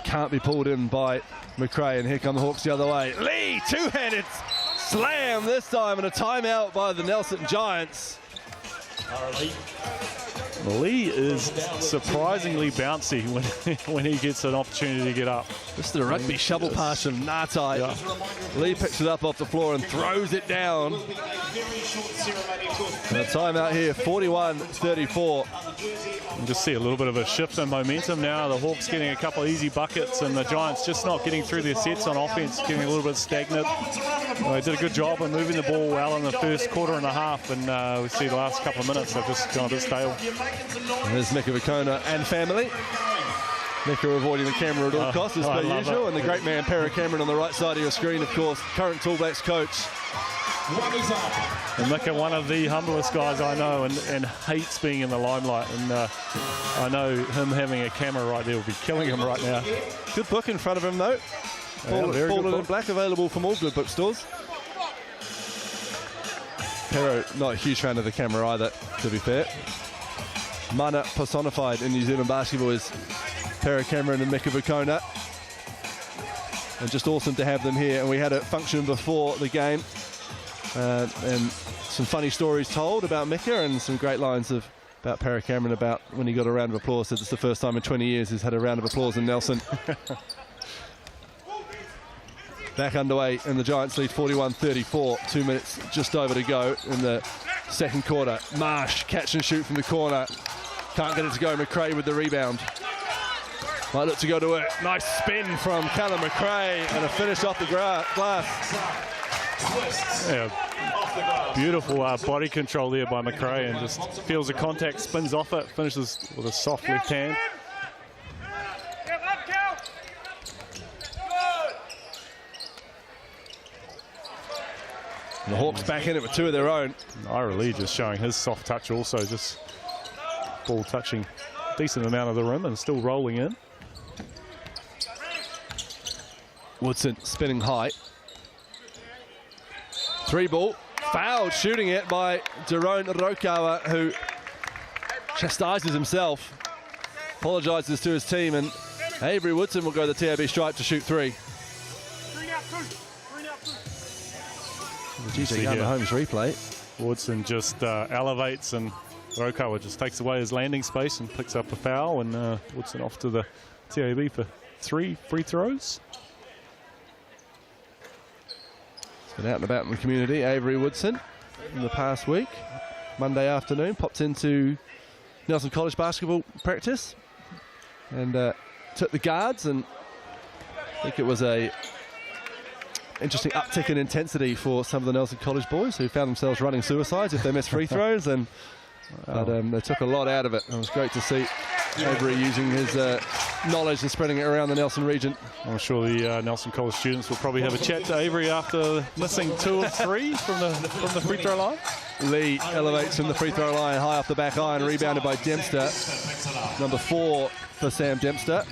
Can't be pulled in by McRae, and here come the Hawks the other way. Lee, two-handed slam this time, and a timeout by the Nelson Giants. Lee is surprisingly bouncy when he gets an opportunity to get up. This is the rugby shovel pass from Ngatai. Yeah. Lee picks it up off the floor and throws it down. And a timeout here, 41-34. You just see a little bit of a shift in momentum now. The Hawks getting a couple of easy buckets, and the Giants just not getting through their sets on offense, getting a little bit stagnant. They did a good job of moving the ball well in the first quarter and a half, and we see the last couple of minutes they've just gone a bit stale. And there's Mika Vicona and family. Mika avoiding the camera at all costs, as per usual. And the great man, Para Cameron, on the right side of your screen, of course, current Tall Blacks coach. And Mika, one of the humblest guys I know, and hates being in the limelight. And I know him having a camera right there will be killing him right now. Good book in front of him, though. Fallen in Black, available from all good bookstores. Pero, not a huge fan of the camera either, to be fair. Mana personified in New Zealand basketball is Para Cameron and Mika Vicona. And just awesome to have them here. And we had a function before the game. And some funny stories told about Mika, and some great lines about Para Cameron about when he got a round of applause. Said it's the first time in 20 years he's had a round of applause in Nelson. Back underway, and the Giants lead 41-34. 2 minutes just over to go in the second quarter. Marsh, catch and shoot from the corner. Can't get it to go. McRae with the rebound. Might look to go to work. Nice spin from Callum McRae, and a finish off the glass. Yeah, beautiful body control there by McRae, and just feels the contact, spins off it, finishes with a soft left hand. And the Hawks back in it with two of their own. Ira Lee just showing his soft touch also, just ball touching a decent amount of the rim and still rolling in. Woodson spinning high. Three ball, fouled, shooting it by Jerome Rokawa, who chastises himself, apologises to his team, and Avery Woodson will go the TAB stripe to shoot three. GC the Holmes replay. Woodson just elevates, and Rokawa just takes away his landing space and picks up a foul, and Woodson off to the TAB for 3 free throws. Been out and about in the community, Avery Woodson, in the past week. Monday afternoon, popped into Nelson College basketball practice and took the guards, and I think it was a interesting uptick in intensity for some of the Nelson College boys who found themselves running suicides if they missed free throws, and but they took a lot out of it. It was great to see Avery using his knowledge and spreading it around the Nelson region. I'm sure the Nelson College students will probably have a chat to Avery after missing 2 of 3 from the free throw line. Lee elevates from the free throw line, high off the back iron, rebounded by Dempster. Number 4 for Sam Dempster.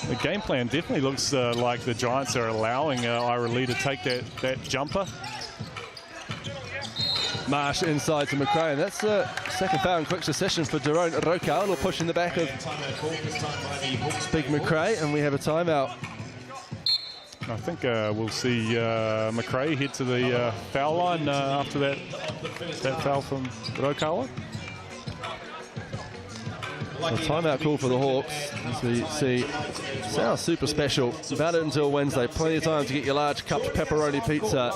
The game plan definitely looks like the Giants are allowing Ira Lee to take that jumper. Marsh inside to McRae, and that's the second foul in quick succession for Jerome Roka. A little push in the back of Big McRae, and we have a timeout. I think we'll see McRae head to the foul line after that foul from Rokawa. A timeout call for the Hawks, as we see sounds super special. Valid until Wednesday. Plenty of time to get your large cupped pepperoni pizza.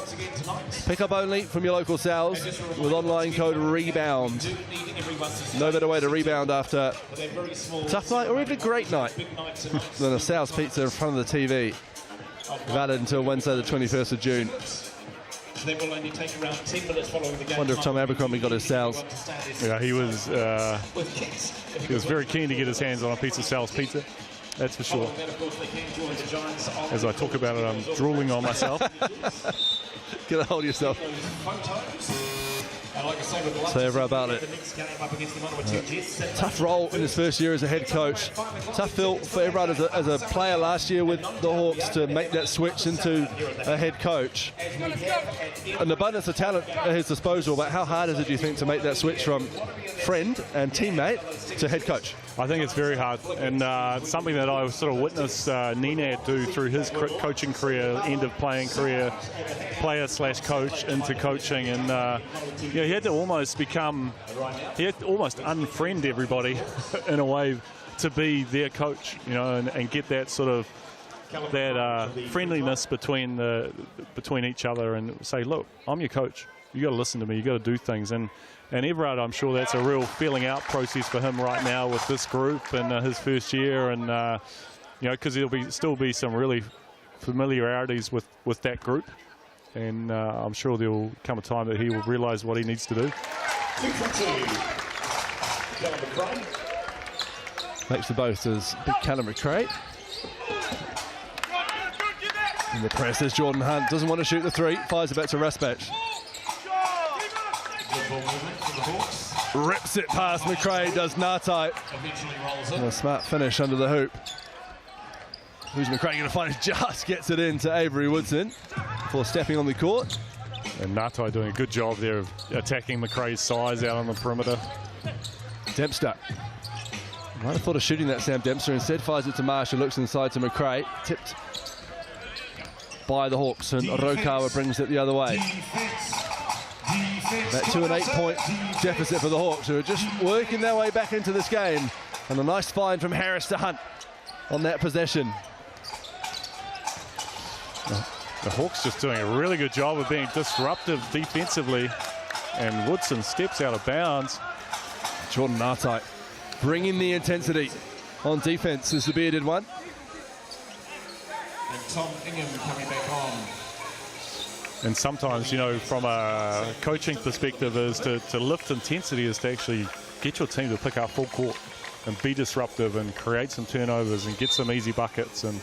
Pick up only from your local Sal's with online code REBOUND. No better way to rebound after a tough night or even a great night than a Sal's pizza in front of the TV. Valid until Wednesday the 21st of June. then we'll only take around 10 minutes following the game. Wonder if Tom Abercrombie got his Sal's. Yeah, he was very keen to get his hands on a piece of Sal's pizza. That's for sure. As I talk about it, I'm drooling on myself. Get a hold of yourself. Say about it. Tough role in his first year as a head coach. Tough feel for everyone as a player last year with the Hawks to make that switch into a head coach. An abundance of talent at his disposal, but how hard is it, do you think, to make that switch from friend and teammate to head coach? I think it's very hard, and something that I sort of witnessed Ninad do through his coaching career, end of playing career, player/coach into coaching, and he had to almost unfriend everybody in a way to be their coach, and get that sort of friendliness between each other, and say, look, I'm your coach. You got to listen to me. You got to do things, and Everard, I'm sure that's a real feeling out process for him right now with this group and his first year, and because there'll still be some really familiarities with that group, and I'm sure there will come a time that he will realise what he needs to do. Makes the boasters big Callum McRae. In the press is Jordan Hunt, doesn't want to shoot the three, fires it back to Raspach. Rips it past McRae, does Nartai. A smart finish under the hoop. Who's McRae going to find? Just gets it in to Avery Woodson before stepping on the court. And Nartai doing a good job there of attacking McRae's size out on the perimeter. Dempster. Might have thought of shooting that, Sam Dempster. Instead fires it to Marshall, looks inside to McRae. Tipped by the Hawks, and Orokawa brings it the other way. That 2 and 8 point deficit for the Hawks, who are just working their way back into this game. And a nice find from Harris to Hunt on that possession. The Hawks just doing a really good job of being disruptive defensively, and Woodson steps out of bounds. Jordan Nartai bringing the intensity on defense as the bearded one. And Tom Ingham coming back on. And sometimes, from a coaching perspective, is to lift intensity is to actually get your team to pick up full court and be disruptive and create some turnovers and get some easy buckets. And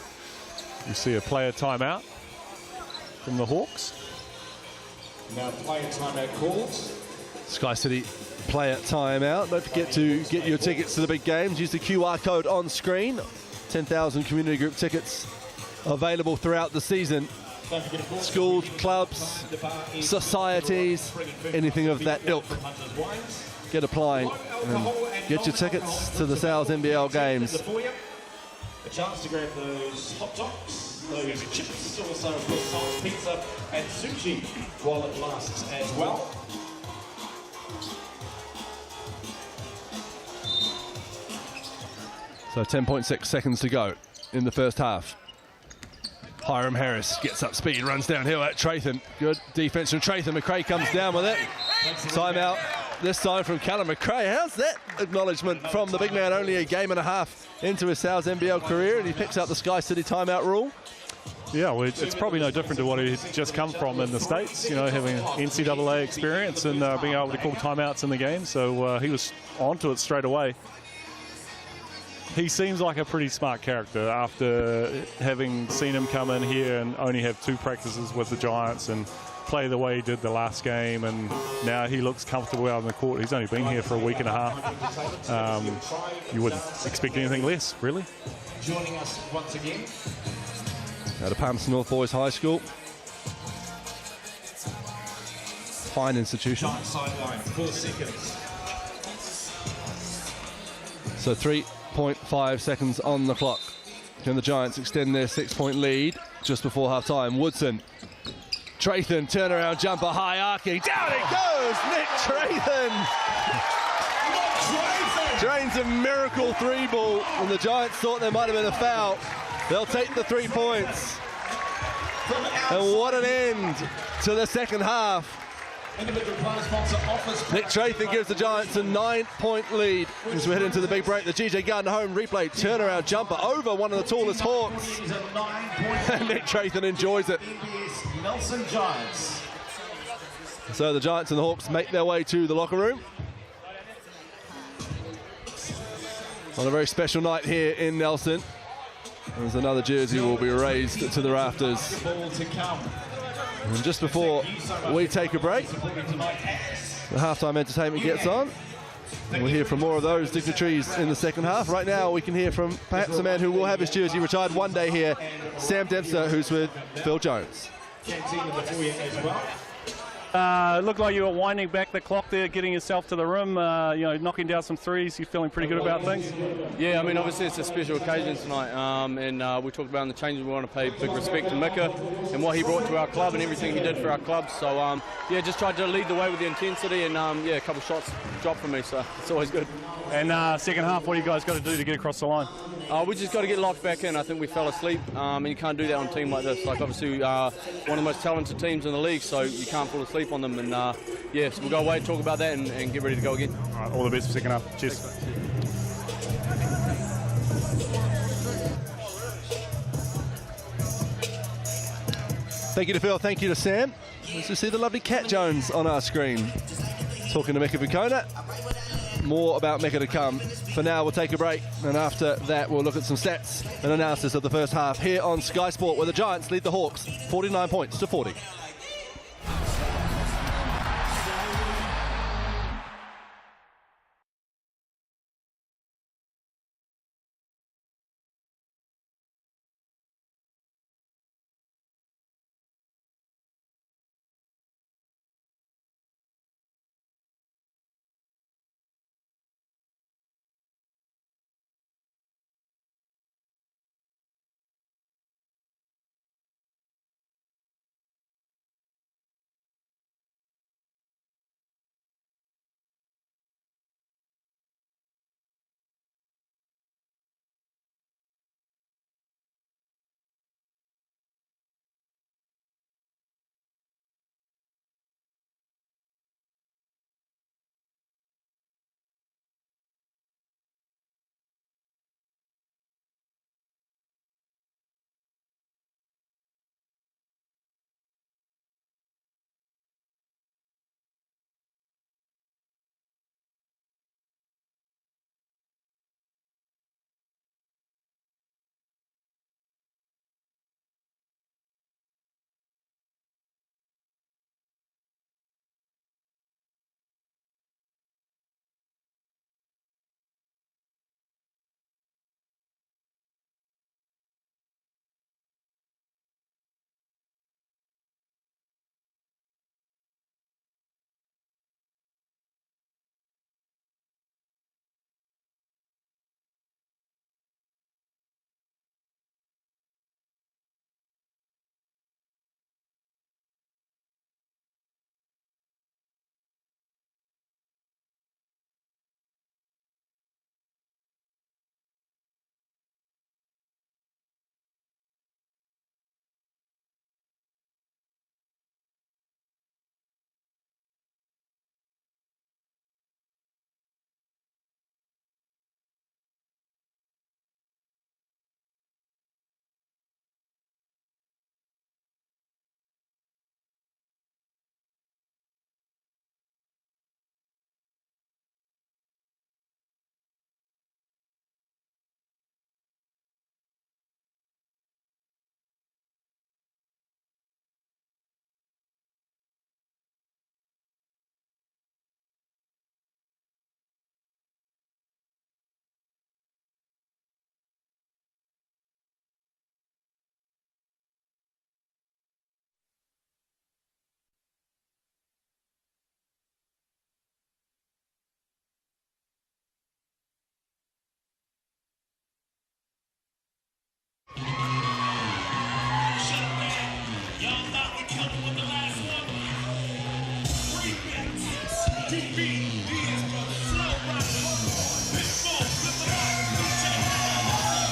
you see a player timeout from the Hawks. Now player timeout called. Sky City player timeout. Don't forget to get your tickets to the big games. Use the QR code on screen. 10,000 community group tickets available throughout the season. Schools, clubs, societies, anything of that ilk. Get applying and get your tickets to the Sal's NBL games. A chance to grab those hot dogs, those chips, also of course Sal's pizza and sushi while it lasts as well. So 10.6 seconds to go in the first half. Hiram Harris gets up speed, runs downhill at Trathan. Good defense from Trathan. McRae comes down with it. Timeout this time from Callum McRae. How's that acknowledgement from the big man? Only a game and a half into his Sal's NBL career, and he picks up the Sky City timeout rule. Yeah, well, it's probably no different to what he's just come from in the States, having NCAA experience and being able to call timeouts in the game. So he was onto it straight away. He seems like a pretty smart character after having seen him come in here and only have 2 practices with the Giants and play the way he did the last game, and now he looks comfortable out on the court. He's only been here for a week and a half. You wouldn't expect anything less, really. Joining us once again. Out of Palmerston North Boys High School. Fine institution. Sideline, 4 seconds. So 3.5 seconds on the clock. Can the Giants extend their 6-point lead just before half-time? Woodson. Trathan, turnaround jumper, high arcing. Down it goes! Nick Trathan! Drains a miracle 3-ball, and the Giants thought there might have been a foul. They'll take the 3 points. And what an end to the second half. Nick Trathan gives the Giants a 9-point lead as we head into the big break. The GJ Gardner home replay, turnaround jumper over one of the tallest Hawks. And Nick Trathan enjoys it. Nelson Giants So the Giants and the Hawks make their way to the locker room. On a very special night here in Nelson. There's another jersey will be raised to the rafters. And just before we take a break, the halftime entertainment gets on. And we'll hear from more of those dignitaries in the second half. Right now, we can hear from perhaps a man who will have his jersey retired one day here, Sam Dempster, who's with Phil Jones. Looked like you were winding back the clock there, getting yourself to the rim, you know, knocking down some threes. You feeling pretty good about things? Yeah, I mean, obviously it's a special occasion tonight, and we talked about in the changes we want to pay big respect to Mika and what he brought to our club and everything he did for our club. So, yeah, just tried to lead the way with the intensity, and yeah, a couple of shots dropped for me, so it's always good. And second half, what do you guys got to do to get across the line? We just got to get locked back in. I think we fell asleep, and you can't do that on a team like this. Like, obviously, one of the most talented teams in the league, so you can't fall asleep on them. And yeah, so we'll go away, talk about that, and get ready to go again. All right, all the best for second half. Cheers. Thank you to Phil, thank you to Sam. Let's just see the lovely Cat Jones on our screen. Talking to Mika Vicona. More about Mika to come. For now, we'll take a break, and after that, we'll look at some stats and analysis of the first half here on Sky Sport, where the Giants lead the Hawks 49 points to 40.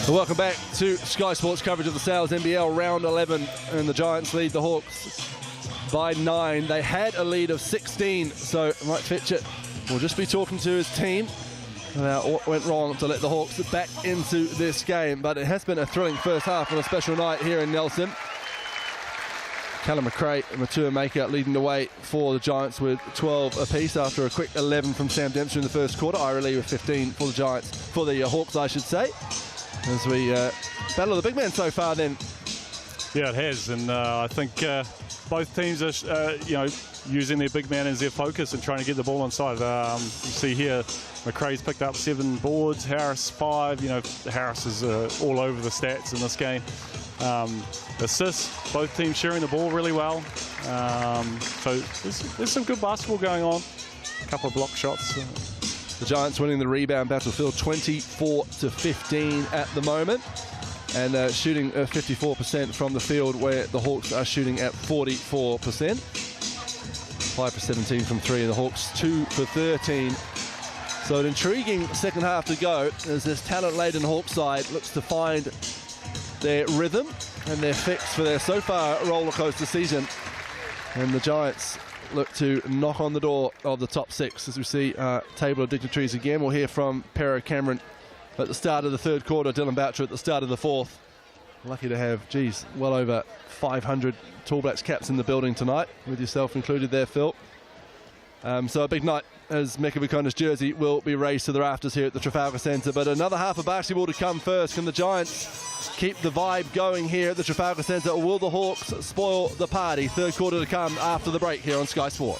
Welcome back to Sky Sports coverage of the Sales NBL round 11, and the Giants lead the Hawks by 9. They had a lead of 16, so Mike Fitchett will just be talking to his team about what went wrong to let the Hawks back into this game. But it has been a thrilling first half and a special night here in Nelson. Callum McRae and Matua Maker leading the way for the Giants with 12 apiece after a quick 11 from Sam Dempster in the first quarter. Ira Lee with 15 for the Giants, for the Hawks, I should say. As we battle the big man so far then. Yeah, it has, and I think both teams are, using their big man as their focus and trying to get the ball inside. You see here, McRae's picked up 7 boards, Harris 5. Harris is all over the stats in this game. Assists, both teams sharing the ball really well. So there's some good basketball going on. A couple of block shots. The Giants winning the rebound battlefield 24-15 at the moment. And shooting 54% from the field, where the Hawks are shooting at 44%. 5 for 17 from 3, and the Hawks 2 for 13. So an intriguing second half to go as this talent-laden Hawks side looks to find their rhythm and their fix for their so far rollercoaster season. And the Giants look to knock on the door of the top 6 as we see table of dignitaries again. We'll hear from Pero Cameron at the start of the third quarter, Dylan Boucher at the start of the fourth. Lucky to have, well over 500 Tall Blacks caps in the building tonight, with yourself included there, Phil. So a big night as Meka Bukona's jersey will be raised to the rafters here at the Trafalgar Centre. But another half of basketball to come first. Can the Giants keep the vibe going here at the Trafalgar Centre, or will the Hawks spoil the party? Third quarter to come after the break here on Sky Sport.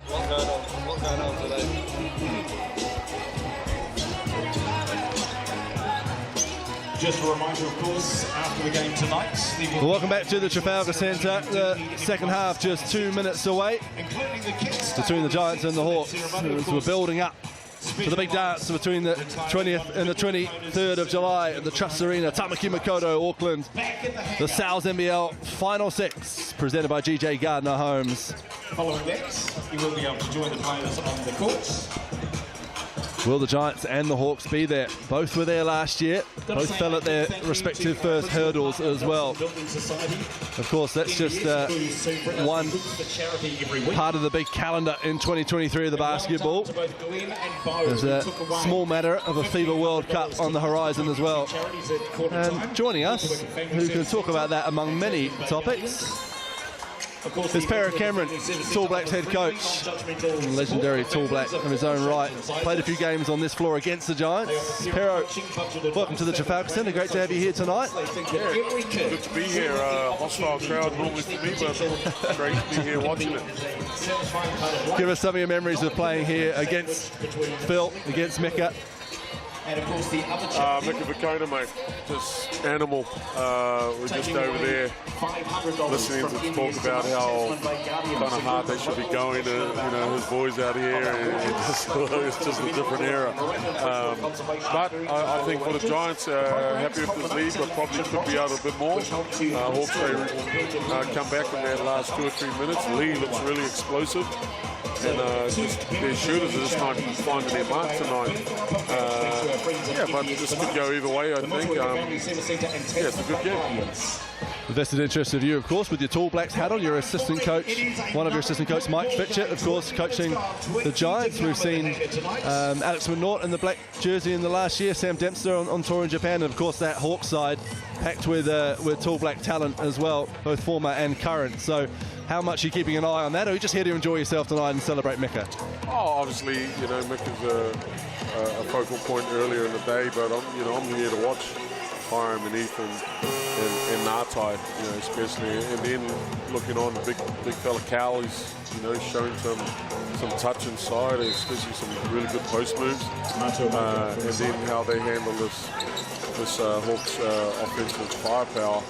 What's going on today? Just a reminder, of course, after the game tonight. Welcome back to the Trafalgar Centre. The second half just 2 minutes away between the Giants and the Hawks. As we're building up to the big dance between the 20th and the 23rd of July at the Trust Arena, Tamaki Makaurau, Auckland. The Sal's NBL Final 6, presented by GJ Gardner Homes. Following that, you will be able to join the players on the courts. Will the Giants and the Hawks be there? Both were there last year. Both fell at their respective first hurdles as well. Of course, that's just one part of the big calendar in 2023 of the basketball. There's a small matter of a FIBA World Cup on the horizon as well. And joining us, who can talk about that among many topics, is Pero Cameron, Tall Blacks head coach, legendary Tall Black in his own right. Played a few games on this floor against the Giants. Pero, welcome to the Trafalgar Centre. Great to have you here tonight. Yeah, good to be here. Hostile crowd normally for me, but great to be here watching it. Give us some of your memories of playing here against Phil, against Mika. And of course the other Mika Vakona, mate, just animal. We're just over there listening to talk about how kind of hard they should be going. You know, his boys out here, it's just a different era. But I think for the Giants, happy with this lead, but probably could be out a bit more. Hawks, they come back in that last 2 or 3 minutes. Lee looks really explosive. And just their shooters are just not finding their mark tonight. Yeah, but this could go either way, I think. Yeah, it's a good game. The vested interest of you, of course, with your Tall Blacks hat on, your assistant coach, one of your assistant coach, Mike Fitchett, of course, coaching the Giants. We've seen Alex McNaught in the black jersey in the last year, Sam Dempster on tour in Japan, and of course that Hawks side packed with Tall Black talent as well, both former and current. So how much are you keeping an eye on that, or are you just here to enjoy yourself tonight and celebrate Mika? Oh, obviously, you know, Mika's a focal point earlier in the day, but I'm here to watch Hiram and Ethan and Natai, you know, especially, and then looking on the big fella Cal, who's, you know, showing some touch inside, especially some really good post moves, and then how they handle this Hawks offensive firepower.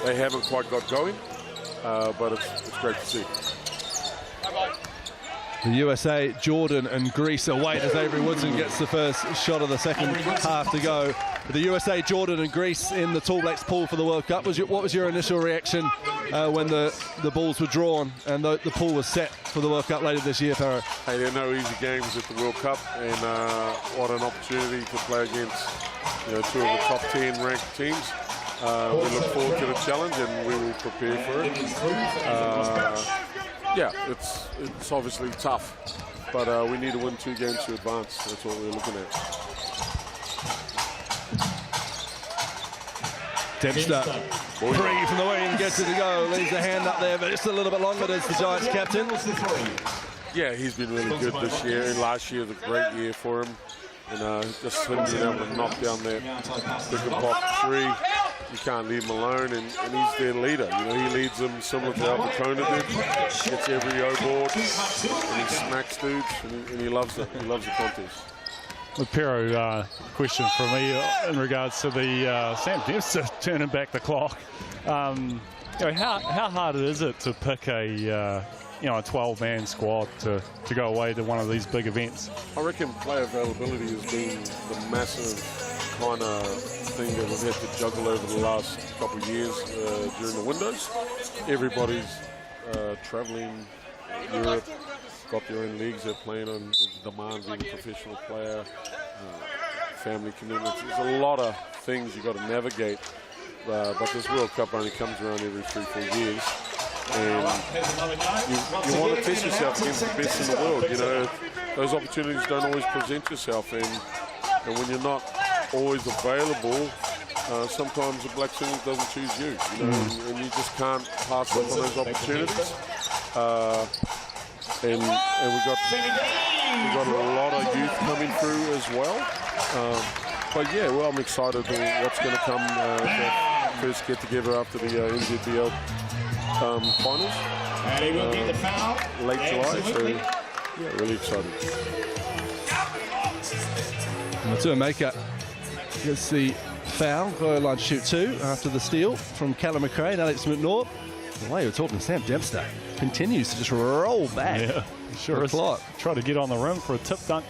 They haven't quite got going, but it's great to see. The USA, Jordan and Greece await as Avery Woodson gets the first shot of the second half to go. The USA, Jordan and Greece in the Tall Blacks pool for the World Cup. What was your initial reaction when the balls were drawn and the pool was set for the World Cup later this year, Farrow? Hey, there are no easy games at the World Cup, and what an opportunity to play against, you know, 2 of the top 10 ranked teams. We look forward to the challenge and we will prepare for it. Yeah, it's obviously tough, but we need to win 2 games to advance. That's what we're looking at. Dempster, free from the wing, gets it to go, leaves a hand up there, but it's a little bit longer as the Giants captain. Yeah, he's been really good this year, and last year was a great year for him. And just him being able to knock down that pick and pop 3. You can't leave him alone, and he's their leader. You know, he leads them similar to how Vakona did. Gets every O-board, and he smacks dudes, and he loves it. He loves the contest. Pero, question for me in regards to the Sam Dempster turning back the clock. You know, how hard is it to pick a 12-man squad to go away to one of these big events? I reckon player availability has been the massive kind of thing that we've had to juggle over the last couple of years during the windows. Everybody's traveling Europe, got their own leagues they're playing on, the demand being a professional player, family commitments. There's a lot of things you've got to navigate, but this World Cup only comes around every 3-4 years. And you want to test yourself against the best in the world. You know, those opportunities don't always present yourself, and when you're not always available, sometimes the Black Singles doesn't choose you. You know, and you just can't pass up on those opportunities. And we got a lot of youth coming through as well. But yeah, well, I'm excited for what's going to come. That first get together after the NZNBL finals, late July, so yeah, really excited. Matua Maker gets the foul, goal line to shoot 2 after the steal from Callum McRae and Alex McNaught. The way you're talking, Sam Dempster continues to just roll back. Yeah, sure is. Try to get on the rim for a tip dunk.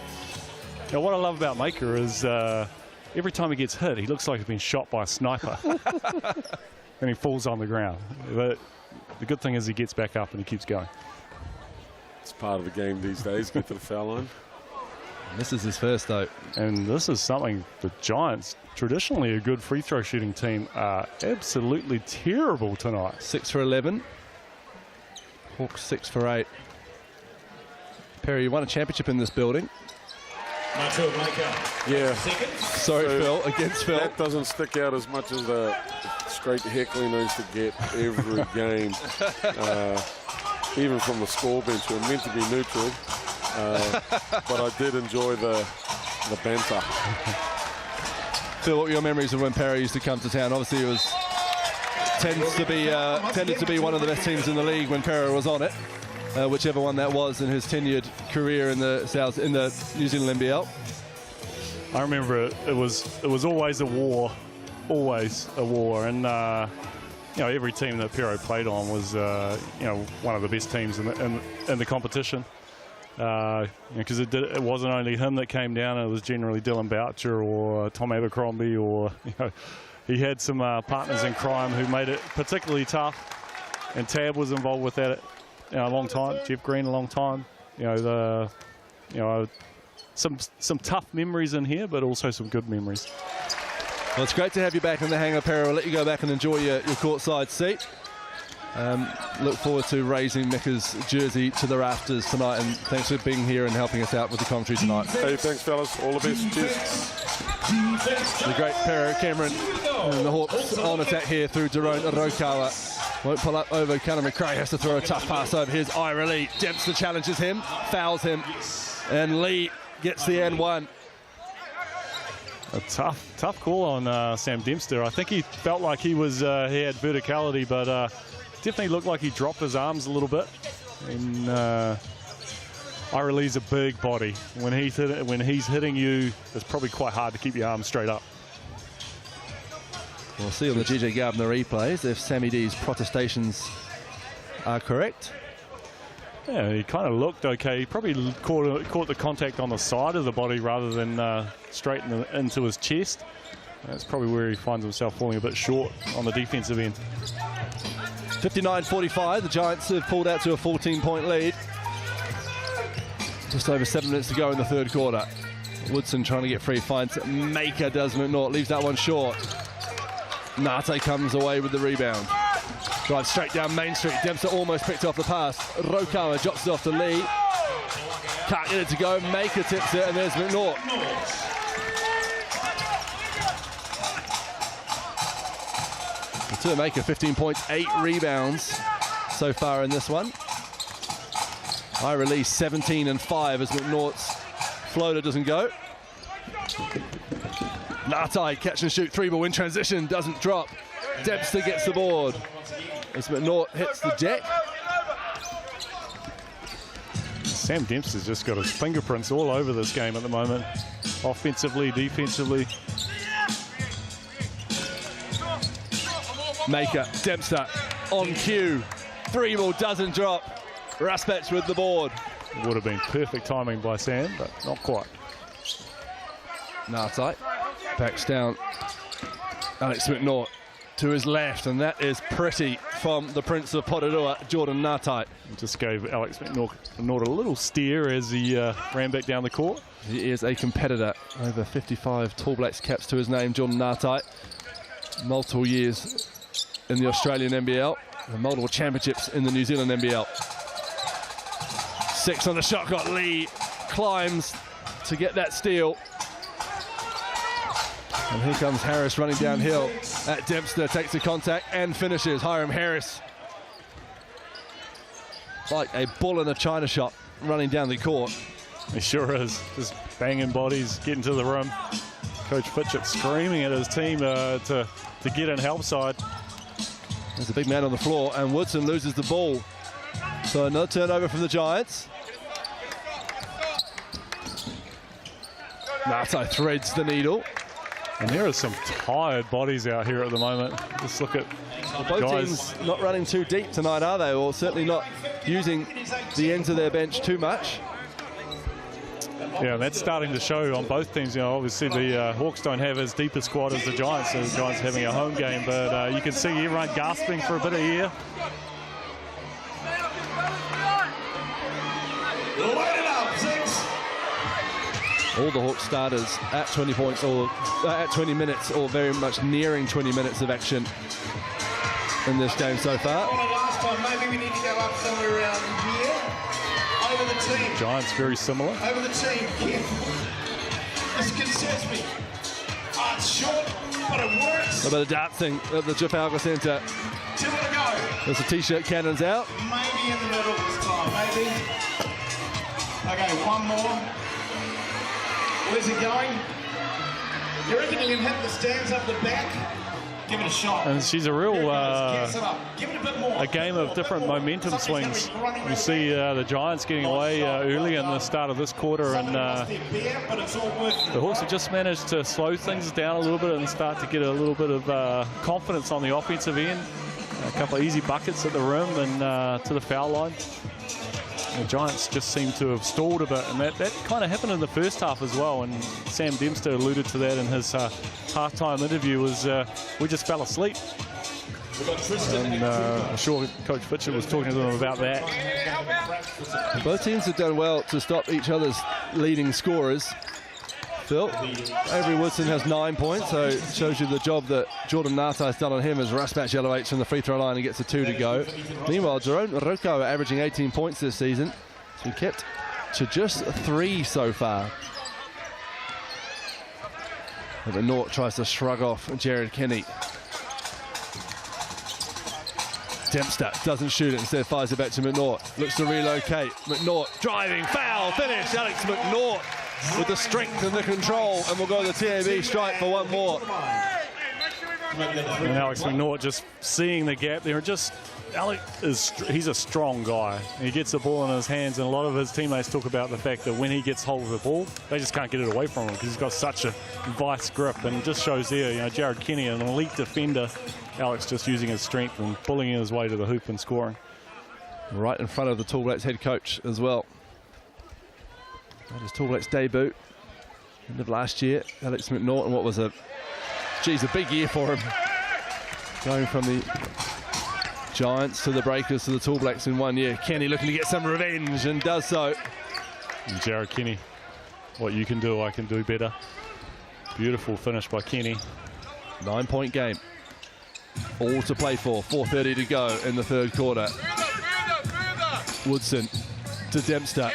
Now, what I love about Maker is every time he gets hit, he looks like he's been shot by a sniper. And he falls on the ground. But the good thing is he gets back up and he keeps going. It's part of the game these days, get to the foul line. This is his first, though. And this is something the Giants, traditionally a good free throw shooting team, are absolutely terrible tonight. 6 for 11. Hawks 6 for 8. Perry, you won a championship in this building. Yeah. Sorry, Phil, against Phil. That doesn't stick out as much as the straight heckling I used to get every game. Even from the score bench, we're meant to be neutral. But I did enjoy the banter. Phil, what were your memories of when Perry used to come to town? Obviously, it was tended to be one of the best teams in the league when Perry was on it. Whichever one that was in his tenured career in the New Zealand NBL. I remember it was always a war, and you know, every team that Pero played on was you know, one of the best teams in the competition. Because it wasn't only him that came down; it was generally Dylan Boucher or Tom Abercrombie, or you know, he had some partners in crime who made it particularly tough. And Tab was involved with that. You know, a long time. Jeff Green, a long time. You know, some tough memories in here, but also some good memories. Well, it's great to have you back in the hangar, Perry. I'll let you go back and enjoy your courtside seat. Look forward to raising Mika's jersey to the rafters tonight, and thanks for being here and helping us out with the commentary tonight. Hey, thanks, fellas. All the best. Cheers. The great Perry Cameron and the Hawks on attack here through Daron Rokawa. Won't pull up over Conor McRae, has to throw a tough pass over. Here's Ira Lee. Dempster challenges him, fouls him, and Lee gets the and one. A tough call on Sam Dempster. I think he felt like he had verticality, but definitely looked like he dropped his arms a little bit. And Ira Lee's a big body. When he's hitting you, it's probably quite hard to keep your arms straight up. We'll see on the GJ Gardner replays if Sammy D's protestations are correct. Yeah, he kind of looked okay. He probably caught the contact on the side of the body rather than straight into his chest. That's probably where he finds himself falling a bit short on the defensive end. 59-45, the Giants have pulled out to a 14-point lead. Just over 7 minutes to go in the third quarter. Woodson trying to get free, finds Maker, does McNaught, leaves that one short. Nate comes away with the rebound. Drives straight down Main Street. Dempster almost picked off the pass. Rokawa drops it off to Lee. Can't get it to go. Maker tips it, and there's McNaught. To Maker, 15 points, 8 rebounds so far in this one. I release 17 and 5 as McNaught's floater doesn't go. Natai catch and shoot 3-ball in transition, doesn't drop. Dempster gets the board as McNaught hits the deck. Sam Dempster's just got his fingerprints all over this game at the moment, offensively, defensively. Maker, Dempster on cue. 3-ball doesn't drop. Raspach with the board. Would have been perfect timing by Sam, but not quite. Natai backs down. Alex McNaught to his left, and that is pretty from the Prince of Porirua, Jordan Natai. Just gave Alex McNaught a little steer as he ran back down the court. He is a competitor. Over 55 Tall Blacks caps to his name, Jordan Natai. Multiple years in the Australian NBL, and multiple championships in the New Zealand NBL. 6 on the shot clock. Lee climbs to get that steal. And here comes Harris running downhill at Dempster, takes the contact and finishes. Hiram Harris, like a bull in a china shop, running down the court. He sure is, just banging bodies, getting to the rim. Coach Fitchett screaming at his team to get in help side. There's a big man on the floor, and Woodson loses the ball. So another turnover from the Giants. Natai threads the needle. And there are some tired bodies out here at the moment. Just look at both guys. teams not running too deep tonight, are they? Or certainly not using the ends of their bench too much. Yeah, that's starting to show on both teams. You know, obviously the Hawks don't have as deep a squad as the Giants, so the Giants having a home game, but you can see everyone gasping for a bit of air. All the Hawks starters at 20 points or at 20 minutes or very much nearing 20 minutes of action in this game so far. Last time, maybe we need to go up somewhere around here. Over the team. Giants very similar. Over the team, Kim. This concerns me. Oh, it's short, but it works. A bit of dancing at the Trafalgar Centre. 2 to go. There's the t-shirt cannons out. Maybe in the middle this time, maybe. Okay, one more. Where's it going? You reckon you can hit the stands up the back? Give it a shot. And she's a real Give it a bit more. a game of different momentum swings. You see the Giants getting away early in the start of this quarter, and the Hawks have just managed to slow things down a little bit and start to get a little bit of confidence on the offensive end. A couple of easy buckets at the rim and to the foul line. The Giants just seem to have stalled a bit, and that kind of happened in the first half as well, and Sam Dempster alluded to that in his halftime interview, was we just fell asleep. And I'm sure Coach Fitcher was talking to them about that. Both teams have done well to stop each other's leading scorers. Phil, Avery Woodson has 9 points, so it shows you the job that Jordan Nata has done on him as Raspatch elevates from the free throw line and gets a 2 to go. Meanwhile, Jerome Rocco averaging 18 points this season. It's been kept to just 3 so far. And the Nort tries to shrug off Jared Kenny. Dempster doesn't shoot it, instead fires it back to McNaught. Looks to relocate. McNaught driving, foul, finish. Alex McNaught with the strength and the control, and we'll go to the TAB strike for one more. And Alex McNaught just seeing the gap there. Just Alex he's a strong guy. He gets the ball in his hands, and a lot of his teammates talk about the fact that when he gets hold of the ball, they just can't get it away from him because he's got such a vice grip. And it just shows there, you know, Jared Kenny, an elite defender. Alex just using his strength and bullying his way to the hoop and scoring. Right in front of the Tall Blacks head coach as well. That is Tall Blacks debut end of last year. Alex McNaught, and what was a big year for him. Going from the Giants to the Breakers to the Tall Blacks in 1 year. Kenny looking to get some revenge and does so. And Jared Kenny, what you can do, I can do better. Beautiful finish by Kenny. 9-point game. All to play for. 4:30 to go in the third quarter. Woodson to Dempster.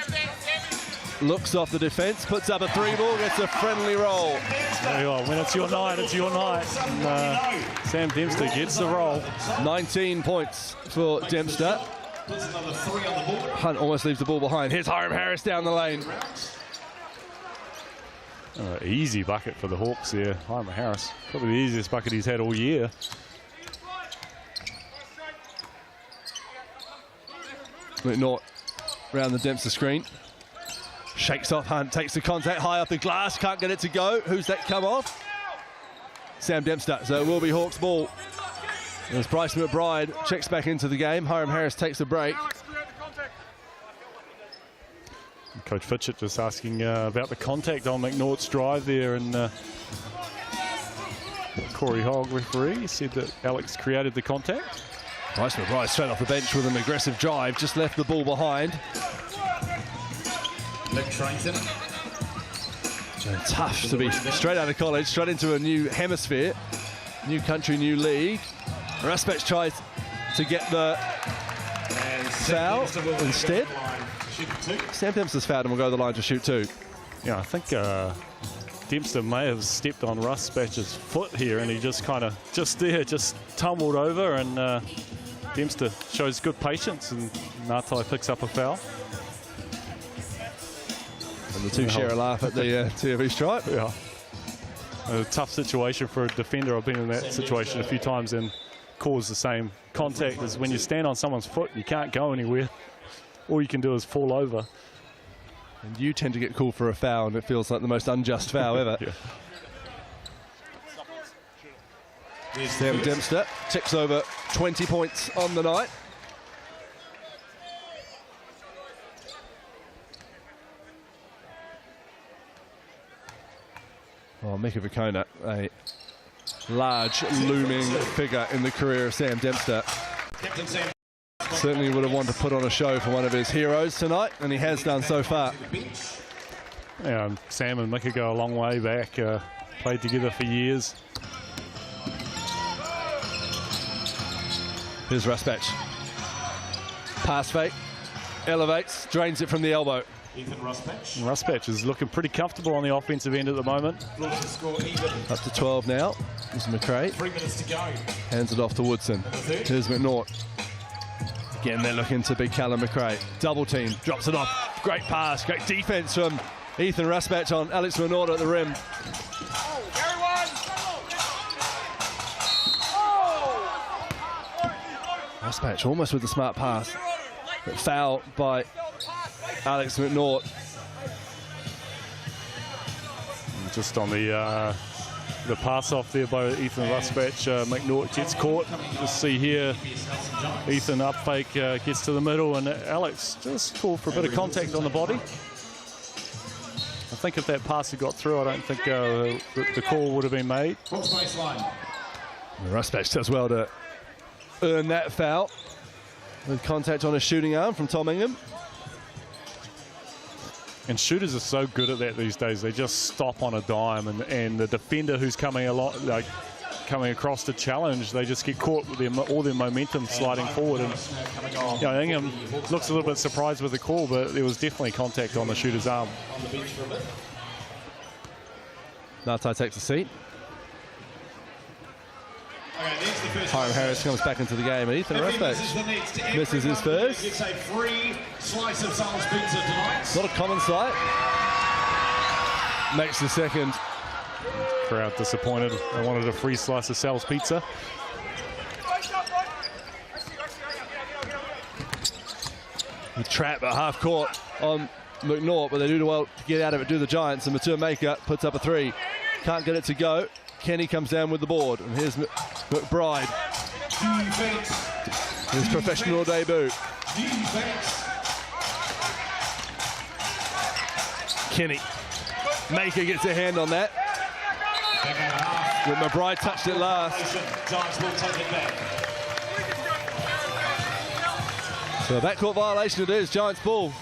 Looks off the defense, puts up a 3-ball, gets a friendly roll. There you are. When it's your night, it's your night. And Sam Dempster gets the roll. 19 points for Dempster. Hunt almost leaves the ball behind. Here's Hiram Harris down the lane. Easy bucket for the Hawks there. Hiram Harris, probably the easiest bucket he's had all year. McNaught round the Dempster screen. Shakes off Hunt, takes the contact high up the glass, can't get it to go. Who's that come off? Sam Dempster, so it will be Hawks ball. As Bryce McBride checks back into the game, Hiram Harris takes a break. Coach Fitchett just asking about the contact on McNaught's drive there, and Corey Hogg, referee, said that Alex created the contact. Bryce McBride straight off the bench with an aggressive drive, just left the ball behind. Tough to be straight out of college, straight into a new hemisphere, new country, new league. Raspatch tries to get the foul instead. Sam Dempster's fouled and will go to the line to shoot 2. Yeah, I think Dempster may have stepped on Raspatch's foot here, and he just kind of just tumbled over, and Dempster shows good patience, and Ngatai picks up a foul. And the two share a laugh at the TV stripe. Yeah. A tough situation for a defender. I've been in that situation a few times and caused the same contact as when you stand on someone's foot, you can't go anywhere. All you can do is fall over. And you tend to get called for a foul, and it feels like the most unjust foul ever. Yeah. Sam Dempster ticks over 20 points on the night. Oh, Mika Vicona, a large looming figure in the career of Sam Dempster. Certainly would have wanted to put on a show for one of his heroes tonight, and he has done so far. Yeah, Sam and Mika go a long way back, played together for years. Here's Rusbatch. Pass fake, elevates, drains it from the elbow. Rusbatch is looking pretty comfortable on the offensive end at the moment. Up to 12 now. Here's McRae. 3 minutes to go. Hands it off to Woodson. Here's McNaught. Again, they're looking to beat Callum McRae. Double team, drops it off. Great pass, great defense from Ethan Rusbatch on Alex McNaught at the rim. Rusbatch almost with the smart pass, but foul by Alex McNaught. Just on the pass off there by Ethan Rusbatch, McNaught gets caught. Just see here, Ethan up fake, gets to the middle, and Alex just called for a bit of contact on the body. I think if that pass had got through, I don't think the call would have been made. Rusbatch does well to earn that foul with contact on his shooting arm from Tom Ingham. And shooters are so good at that these days. They just stop on a dime, and the defender who's coming across to challenge, they just get caught with all their momentum sliding forward. And Ingham looks a little bit surprised with the call, but there was definitely contact on the shooter's arm. Ngatai takes a seat. Hiram Harris comes back into the game, and Ethan Rusbatch misses his first. It's a free slice of Sal's pizza tonight. Not a common sight. Makes the second. Crowd disappointed. They wanted a free slice of Sal's pizza. The trap at half court on McNaught, but they do well to get out of it, do the Giants, and Matua Maker puts up a three. Can't get it to go. Kenny comes down with the board, and here's McBride. His professional debut. Kenny. Maker gets a hand on that. When McBride touched it last. So a backcourt violation it is, Giants ball.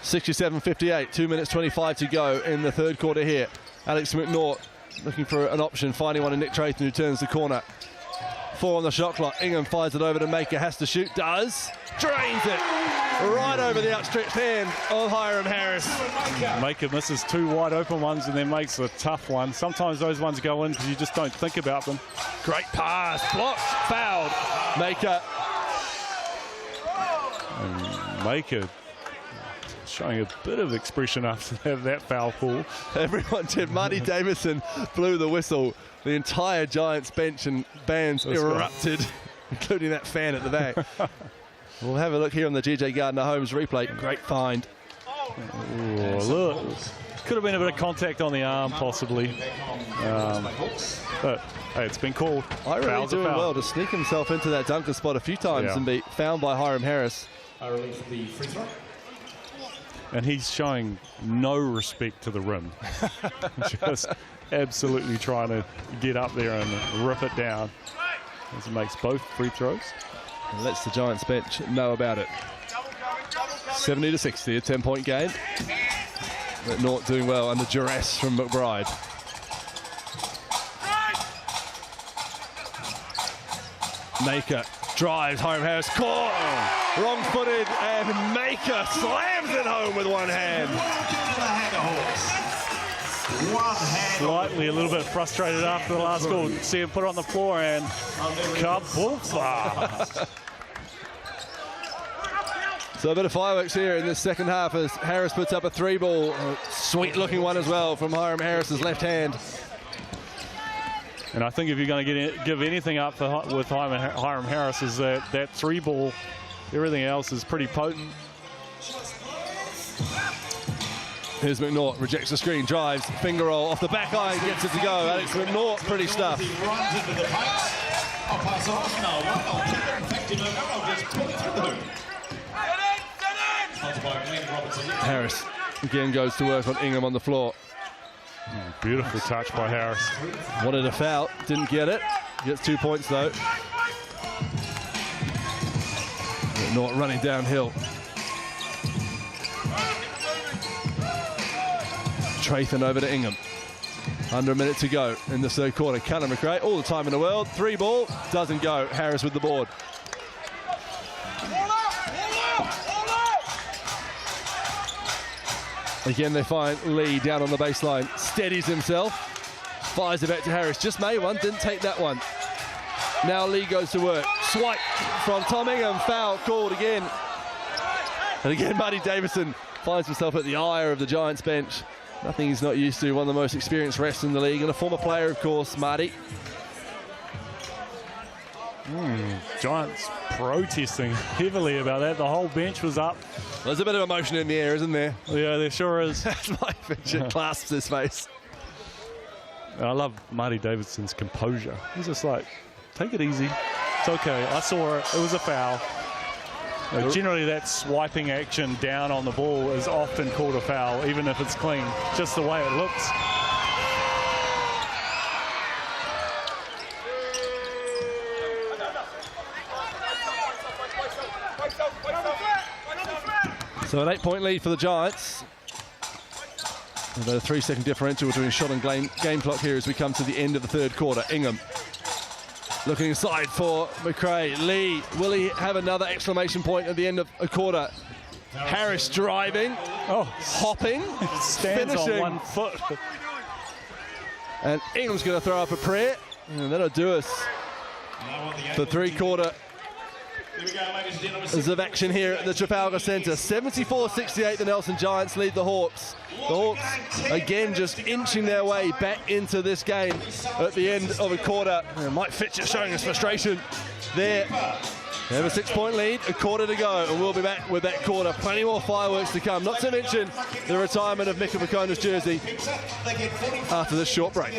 (67-58), 2 minutes 25 to go in the third quarter here. Alex McNaught looking for an option, finding one in Nick Trayton, who turns the corner. 4 on the shot clock. Ingham fires it over to Maker, has to shoot, does. Drains it right over the outstretched hand of Hiram Harris. Maker misses 2 wide open ones and then makes a tough one. Sometimes those ones go in because you just don't think about them. Great pass, blocked, fouled. Maker. And Maker showing a bit of expression after that foul call. Everyone did. Marty Davison blew the whistle. The entire Giants bench and bands erupted, including that fan at the back. We'll have a look here on the GJ Gardner Holmes replay. Great find. Oh, look. Could have been a bit of contact on the arm, possibly. But hey, it's been called. Really doing well to sneak himself into that dunker spot a few times and be found by Hiram Harris. And he's showing no respect to the rim. Just absolutely trying to get up there and rip it down. As he makes both free throws. And lets the Giants bench know about it. 70-60, a 10-point game. McNaught doing well under duress from McBride. Maker drives, Hiram Harris caught. Wrong-footed, and Maker slams it home with one hand. Slightly a little bit frustrated after the last goal. See him put it on the floor and kaboom. So a bit of fireworks here in this second half as Harris puts up a 3-ball. Sweet looking one as well from Hiram Harris's left hand. And I think if you're going to give anything up with Hiram Harris is that 3-ball. Everything else is pretty potent. Here's McNaught, rejects the screen, drives, finger roll off the back iron, gets it to go. Alex McNaught, pretty stuff. He runs into the paint. I'll pass it off. No, I'll keep it. In fact, you know, I'll just pull it through. Harris again goes to work on Ingham on the floor. Beautiful touch by Harris. Wanted a foul, didn't get it. Gets 2 points though. McNaught running downhill. Trathan over to Ingham. Under a minute to go in the third quarter. Callum McRae, all the time in the world. 3 ball, doesn't go. Harris with the board. Again, they find Lee down on the baseline. Steadies himself. Fires it back to Harris. Just made one, didn't take that one. Now Lee goes to work. Swipe from Tom Ingham. Foul called again. And again, Marty Davison finds himself at the ire of the Giants bench. Nothing he's not used to. One of the most experienced refs in the league. And a former player, of course, Marty. Giants protesting heavily about that. The whole bench was up. There's a bit of emotion in the air, isn't there? Yeah, there sure is. My picture clasps his face. I love Marty Davidson's composure. He's just like, take it easy. It's okay. I saw it. It was a foul. Generally, that swiping action down on the ball is often called a foul, even if it's clean. Just the way it looks. So an 8-point lead for the Giants. About a 3-second differential between shot and game clock here as we come to the end of the third quarter. Ingham looking inside for McRae. Lee, will he have another exclamation point at the end of a quarter? Harris driving, hopping, Stands finishing. on one foot. And Ingham's going to throw up a prayer. And that'll do us for three-quarter of action here at the Trafalgar Centre. 74-68, the Nelson Giants lead the Hawks. The Hawks again just inching their way back into this game at the end of a quarter. And Mike Fitcher showing his frustration there. They have a 6-point lead, a quarter to go, and we'll be back with that quarter. Plenty more fireworks to come, not to mention the retirement of Mika Makona's jersey after this short break.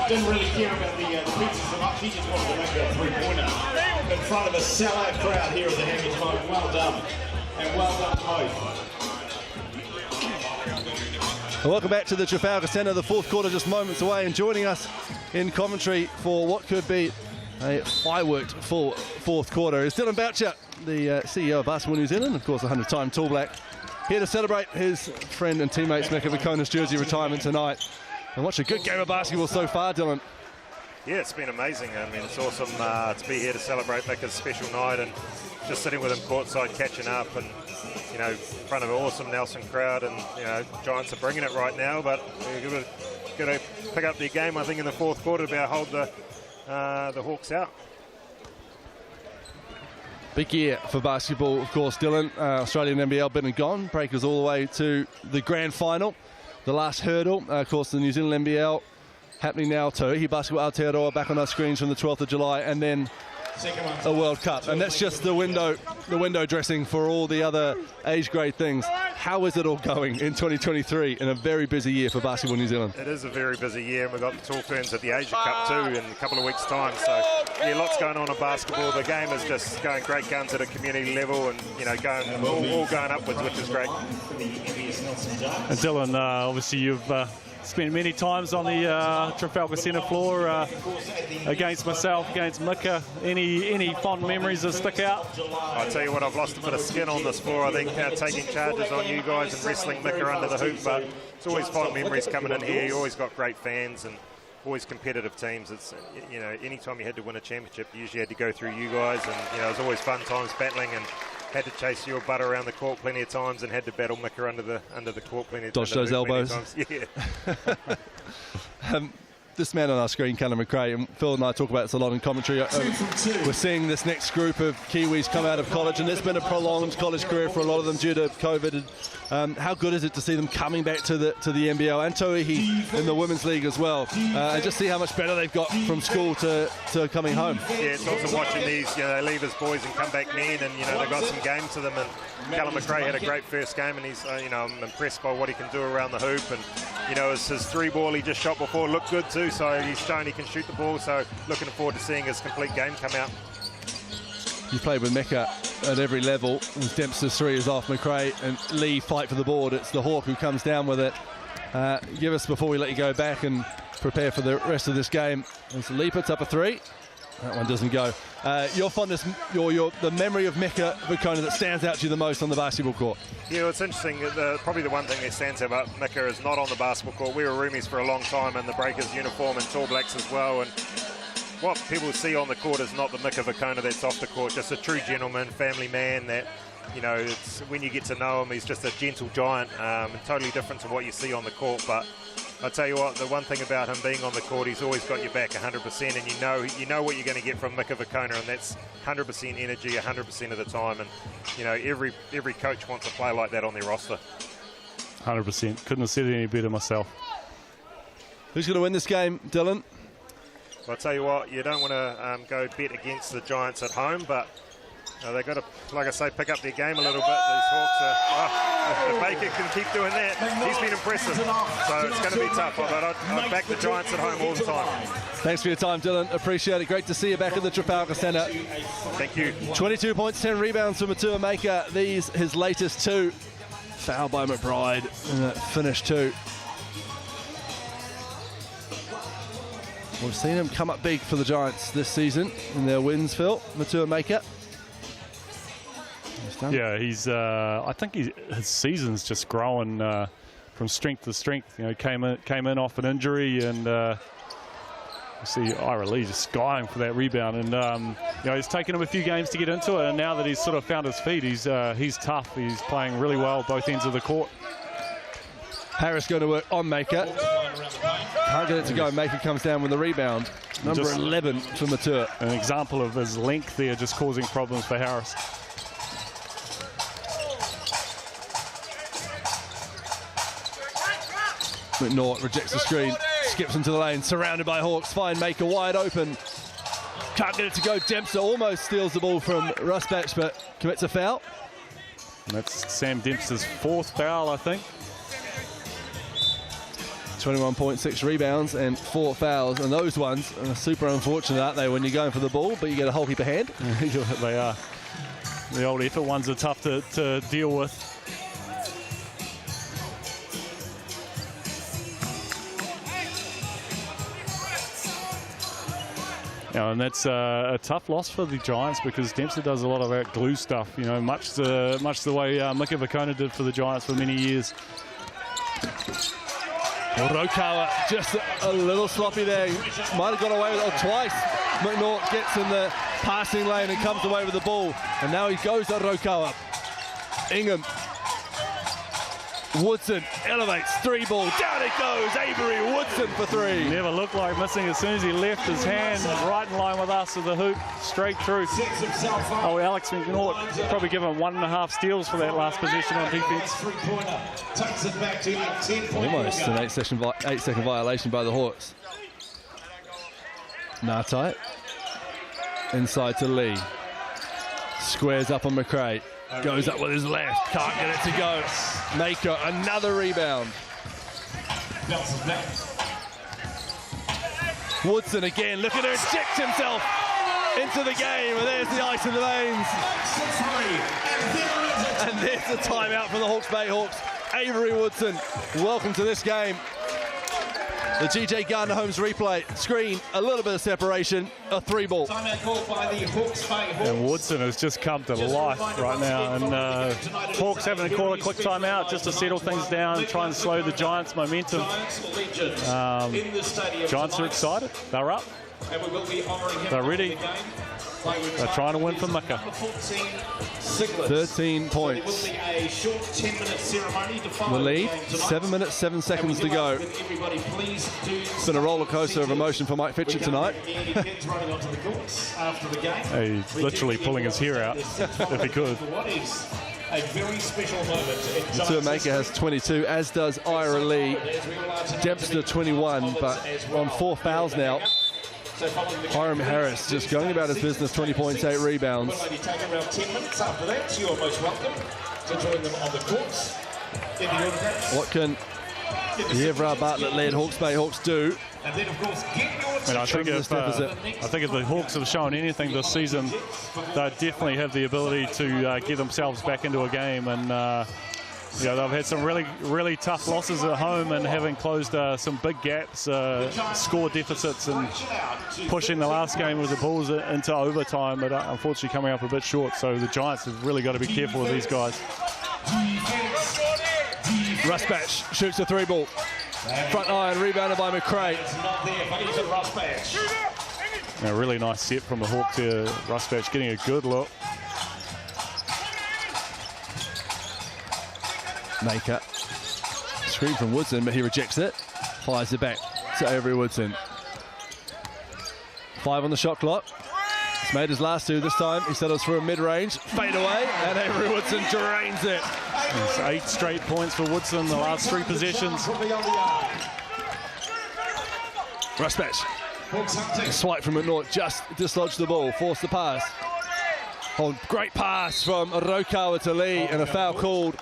Didn't really care about the pizzas so much. He just wanted to make that three-pointer in front of a sellout crowd here at the Heritage Moment. Well done, and well done both. Welcome back to the Trafalgar Centre. The fourth quarter just moments away, and joining us in commentary for what could be a fireworked full fourth quarter is Dylan Boucher, the CEO of Basketball New Zealand, of course a 100-time Tall Black, here to celebrate his friend and teammate Mika Makona's jersey retirement tonight. And watch a good game of basketball so far, Dylan. Yeah, it's been amazing. I mean, it's awesome to be here to celebrate Mika's special night and just sitting with him courtside, catching up, and you know, in front of an awesome Nelson crowd. And you know, Giants are bringing it right now, but we're going to pick up their game, I think, in the fourth quarter to be able to hold the Hawks out. Big year for basketball, of course, Dylan. Australian NBL been and gone. Breakers all the way to the grand final. The last hurdle, of course, the New Zealand NBL happening now. Tauhi Basketball Aotearoa back on our screens from the 12th of July, and then a World Cup. And that's just the window dressing for all the other age grade things. How is it all going in 2023 in a very busy year for Basketball New Zealand? It is a very busy year, and we've got the Tall Ferns at the Asia Cup too in a couple of weeks' time. So, yeah, lots going on in basketball. The game is just going great guns at a community level, and going all going upwards, which is great. And Dylan, obviously you've spent many times on the Trafalgar centre floor against myself, against Mika. Any fond memories that stick out? I tell you what, I've lost a bit of skin on this floor. I think taking charges on you guys and wrestling Mika under the hoop, but it's always fond memories coming in here. You always got great fans and always competitive teams. It's anytime you had to win a championship, you usually had to go through you guys, and it was always fun times battling, and had to chase your butt around the court plenty of times, and had to battle Mika under the court plenty of times. Dodge those elbows. Yeah. This man on our screen, Callum McRae, and Phil and I talk about this a lot in commentary. We're seeing this next group of Kiwis come out of college, and it's been a prolonged college career for a lot of them due to COVID. And how good is it to see them coming back to the NBL and Tauhi in the Women's League as well, and just see how much better they've got from school to coming home. Yeah, it's awesome watching these. They leave as boys and come back men, and they've got some game to them. And Callum McRae had a great first game, and he's I'm impressed by what he can do around the hoop. And his three ball he just shot before looked good too. So he's shown he can shoot the ball. So looking forward to seeing his complete game come out. You played with Mika at every level. As Dempster's three is off, McRae and Lee fight for the board. It's the Hawke who comes down with it. Give us, before we let you go back and prepare for the rest of this game, as Lee puts up a three. That one doesn't go. Your fondness, the memory of Mika Vukona that stands out to you the most on the basketball court? Yeah, it's interesting. Probably the one thing that stands out about Mika is not on the basketball court. We were roomies for a long time in the Breakers uniform and Tall Blacks as well. And what people see on the court is not the Mika Vukona that's off the court, just a true gentleman, family man that, it's when you get to know him, he's just a gentle giant, and totally different to what you see on the court. But I tell you what, the one thing about him being on the court, he's always got your back 100%, and you know what you're going to get from Mika Vukona, and that's 100% energy 100% of the time. And every coach wants a player like that on their roster. 100%. Couldn't have said it any better myself. Who's going to win this game, Dylan? Well, I'll tell you what, you don't want to go bet against the Giants at home, but they've got to, like I say, pick up their game a little bit. These Hawks if Baker can keep doing that, he's been impressive. So it's going to be tough, but I'd back the Giants at home all the time. Thanks for your time, Dylan. Appreciate it. Great to see you back at the Trafalgar Centre. Thank you. 22 points, 10 rebounds for Matua Maker. These his latest two. Foul by McBride. Finish two. We've seen him come up big for the Giants this season in their wins, Phil. Matua Maker. Yeah, he's. I think his season's just growing from strength to strength. Came in off an injury, and you see Ira Lee just skying for that rebound. And it's taken him a few games to get into it, and now that he's sort of found his feet, he's tough. He's playing really well both ends of the court. Harris going to work on Maker. Can't get it to go. Maker comes down with the rebound. Number 11 for Matua. An example of his length there just causing problems for Harris. McNaught rejects the screen, skips into the lane, surrounded by Hawks. Fine Maker wide open. Can't get it to go. Dempster almost steals the ball from Rusbach, but commits a foul. And that's Sam Dempster's fourth foul, I think. 21.6 rebounds and 4 fouls, and those ones are super unfortunate, aren't they, when you're going for the ball, but you get a whole heap of hand? They are. The old effort ones are tough to deal with. And that's a tough loss for the Giants because Dempster does a lot of that glue stuff, much the way Mika Vukona did for the Giants for many years. Rokawa just a little sloppy there. Might have got away with it twice. McNaught gets in the passing lane and comes away with the ball. And now he goes at Rokawa. Ingham. Woodson elevates, 3 ball. Down it goes. Avery Woodson for 3. Never looked like missing as soon as he left his hand right in line with us with the hoop, straight through. Oh, Alex McNaught probably given 1.5 steals for that last possession on defense. Almost an 8-second violation by the Hawks. Nartai. Inside to Lee. Squares up on McRae. Goes up with his left. Can't get it to go. Maker, another rebound. Woodson again, looking to inject himself into the game, and there's the ice in the veins. And there's the timeout for the Hawke's Bay Hawks. Avery Woodson, welcome to this game. The GJ Gardner Holmes replay, screen, a little bit of separation, a 3-ball. Timeout called by the Hawke's Bay Hawks. And Woodson has just come to life right now, and Hawks having to call a quick timeout just to settle things down, try and slow the Giants' momentum. Giants are excited. They're up. They're ready. They're trying to win for Mika. 13 points. The lead, 7 minutes, 7 seconds to go. It's been a roller coaster of emotion for Mike Fitchett tonight. He's literally pulling his hair out, if he could. A very special moment. Tuamaka has 22, as does Ira Lee. Dempster 21, but on 4 fouls now. Hiram Harris just going about his business, 20 points, 8 rebounds. Around 10 minutes after that, you are most welcome to join them on the courts. What can the Evra Bartlett-led Hawke's Bay Hawks do? And then, of course, get your And I think if the Hawks have shown anything this season, they definitely have the ability to get themselves back into a game. And they've had some really tough losses at home, and having closed some big gaps, score deficits, and pushing the last game with the Bulls into overtime, but unfortunately coming up a bit short. So the Giants have really got to be careful with these guys. Rusbatch shoots a 3-ball. Front iron, rebounded by McRae. A really nice set from the Hawks here. Rusbatch getting a good look. Maker. Screen from Woodson, but he rejects it. Fires it back to Avery Woodson. 5 on the shot clock. He's made his last 2 this time. He settles for a mid-range. Fade away, and Avery Woodson drains it. There's 8 straight points for Woodson the last 3 possessions. Rusbatch. A swipe from McNaught, just dislodged the ball, forced the pass. Oh, great pass from Rokawa to Lee, and a foul called.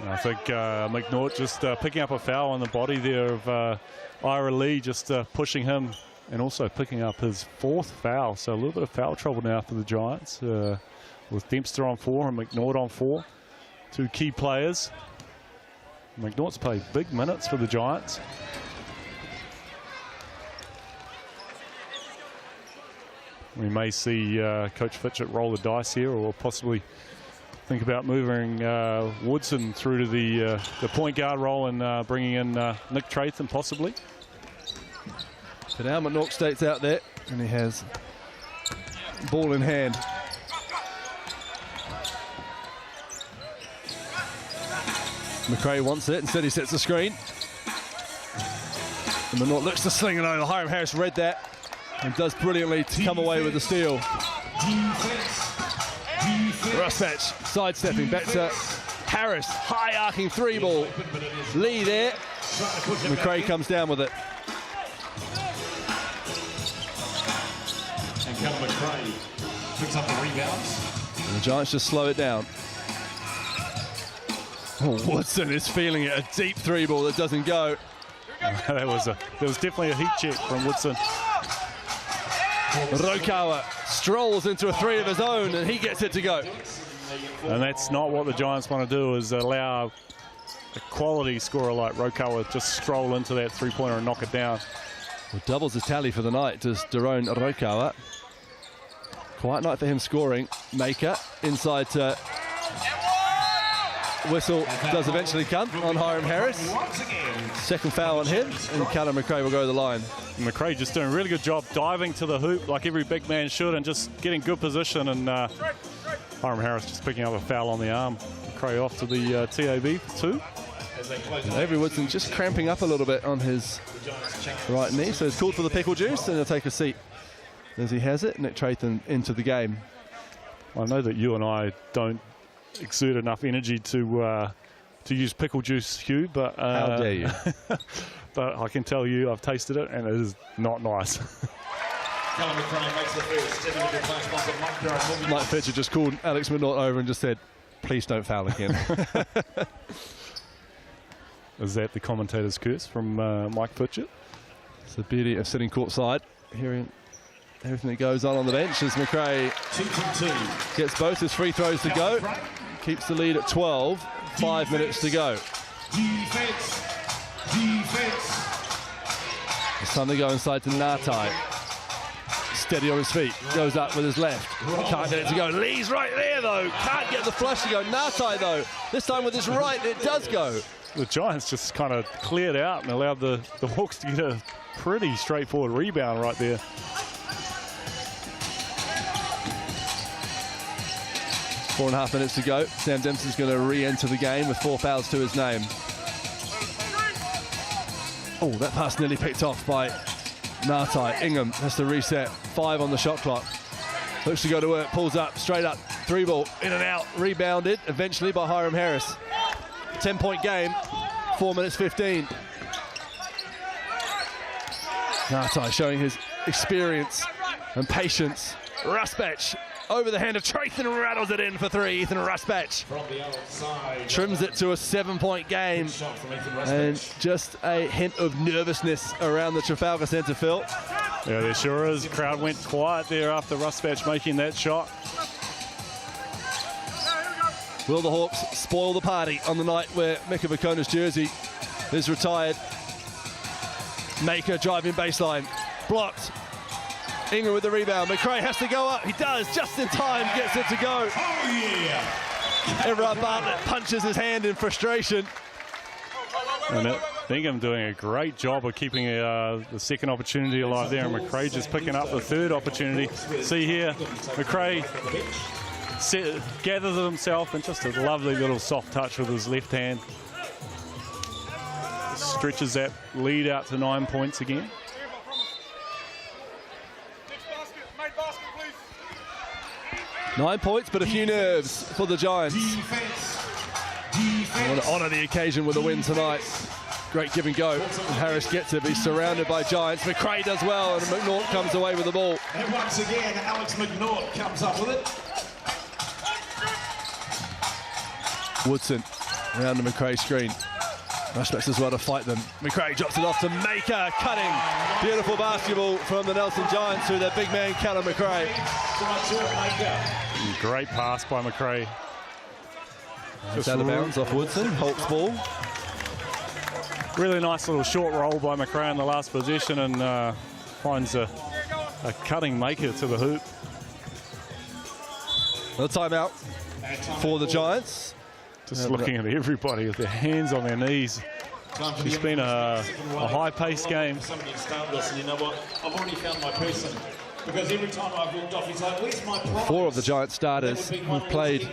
I think McNaught just picking up a foul on the body there of Ira Lee, just pushing him, and also picking up his 4th foul. So a little bit of foul trouble now for the Giants, with Dempster on 4 and McNaught on 4. 2 key players. McNaught's played big minutes for the Giants. We may see Coach Fitchett roll the dice here, or possibly think about moving Woodson through to the point guard role and bringing in Nick Tratham possibly. But now McNaught State's out there, and he has ball in hand. McRae wants it, instead he sets the screen. And McNaught looks to sling it over. Hiram Harris read that and does brilliantly to come away with the steal. Rusbatch sidestepping back to Harris, high arcing 3-ball. Lee there. McRae comes down with it. And Callum McRae picks up the rebounds. And the Giants just slow it down. Oh, Woodson is feeling it. A deep 3-ball that doesn't go. There was definitely a heat check from Woodson. Rokawa strolls into a 3 of his own, and he gets it to go. And that's not what the Giants want to do, is allow a quality scorer like Rokawa just stroll into that 3-pointer and knock it down. Well, doubles the tally for the night, does Daron Rokawa. Quiet night for him scoring. Maker inside to... Whistle does eventually come on Hiram Harris. Second foul on him, and Callum McRae will go to the line. McRae just doing a really good job diving to the hoop like every big man should, and just getting good position, and Hiram Harris just picking up a foul on the arm. McRae off to the TAB for 2. Avery Woodson just cramping up a little bit on his right knee, so it's called for the pickle juice, and he'll take a seat as he has it. Nick Tratham into the game. I know that you and I don't exert enough energy to use pickle juice, Hugh, but how dare you? but I can tell you I've tasted it and it is not nice. Mike Fitcher just called Alex McNaught over and just said, please don't foul again. Is that the commentator's curse from Mike Fitcher? It's the beauty of sitting courtside, hearing everything that goes on the bench as McRae gets both his free throws to go, keeps the lead at 12, 5 minutes to go. Defense. It's time to go inside to Natai. Steady on his feet, goes up with his left. Can't get it to go. Lee's right there though. Can't get the flush to go. Natai though, this time with his right, it does go. The Giants just kind of cleared out and allowed the Hawks to get a pretty straightforward rebound right there. Four and a half minutes to go. Sam Dempsey's going to re-enter the game with 4 fouls to his name. Oh, that pass nearly picked off by Natai. Ingham has to reset. 5 on the shot clock. Looks to go to work, pulls up, straight up, 3 ball, in and out, rebounded eventually by Hiram Harris. 10-point game, 4 minutes 15. Natai showing his experience and patience. Rusbatch over the hand of Trathan, rattles it in for 3. Ethan Rusbatch trims it to a 7-point game, and just a hint of nervousness around the Trafalgar Centre, Phil. Yeah, there sure is. Crowd went quiet there after Rusbatch making that shot. Will the Hawks spoil the party on the night where Mika Vakona's jersey is retired? Maker driving baseline, blocked. Ingham with the rebound. McRae has to go up. He does, just in time, gets it to go. Oh, yeah. Everard Bartlett punches his hand in frustration. And Ingham doing a great job of keeping the second opportunity alive there, and McRae just picking up the third opportunity. See here, McRae gathers himself and just a lovely little soft touch with his left hand. Stretches that lead out to 9 points again. Nine points, but a few nerves for the Giants. I want to honour the occasion with a win tonight. Great give and go. And Harris gets it, but he's surrounded by Giants. McRae does well, and McNaught comes away with the ball. And once again, Alex McNaught comes up with it. Woodson around the McRae screen. Rushbacks as well to fight them. McRae drops it off to Maker, cutting. Beautiful basketball from the Nelson Giants through their big man, Callum McRae. Great pass by McRae. Just out of bounds off Woodson, Hawke's ball. Really nice little short roll by McRae in the last possession, and finds a cutting Maker to the hoop. A timeout for the Giants. Just looking at everybody with their hands on their knees. It's been a high-paced game. Somebody start this, and you know what? I've already found my person. Because every time I've walked off, he's like, where's my prize? 4 of the Giants starters have played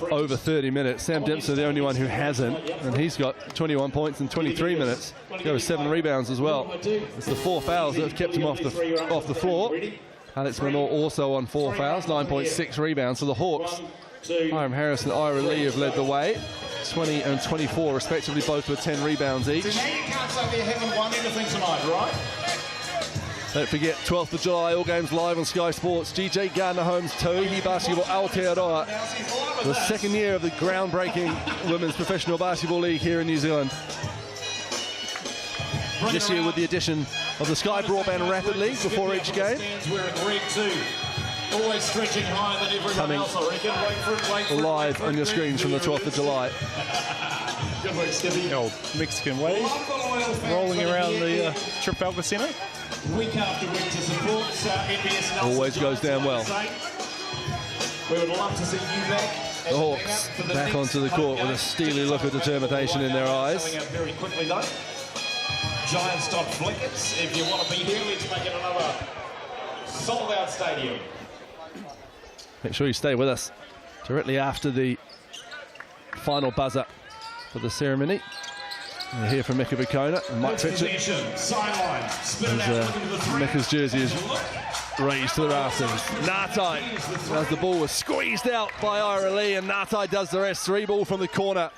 over 30 minutes. Sam Dempsey, the only one who hasn't, and he's got 21 points in 23 minutes. He has 7 rebounds as well. It's the 4 fouls that have kept him off the floor. Alex McNaught also on 4 fouls, 9.6 rebounds for the Hawks. Hiram Harris and Ira Lee have led the way, 20 and 24 respectively, both with 10 rebounds each. So now you can't say they haven't won anything tonight, right? Don't forget, 12th of July, all games live on Sky Sports. GJ Gardner Home's Tauhi Basketball Aotearoa. The second year of the groundbreaking Women's Professional Basketball League here in New Zealand. This year with the addition of the Sky Broadband Rapid League before each game. Always stretching higher than everyone else, I reckon. Wait for it. Live on your screens from the 12th of July. Good work, Stevie. The old Mexican wave rolling around the Trafalgar Centre. Week after week to support NBS Nelson. Always goes down well. We would love to see you back. The Hawks back onto the court with a steely look of determination in their eyes. Very quickly though. Giants.flickets. If you want to be here, let's make it another sold-out stadium. Make sure you stay with us directly after the final buzzer for the ceremony. We'll hear from Mika Vakona and Mike Fitcher. Mika's jersey is raised to the rafters. Natai, as the ball was squeezed out by Ira Lee, and Natai does the rest. 3 ball from the corner.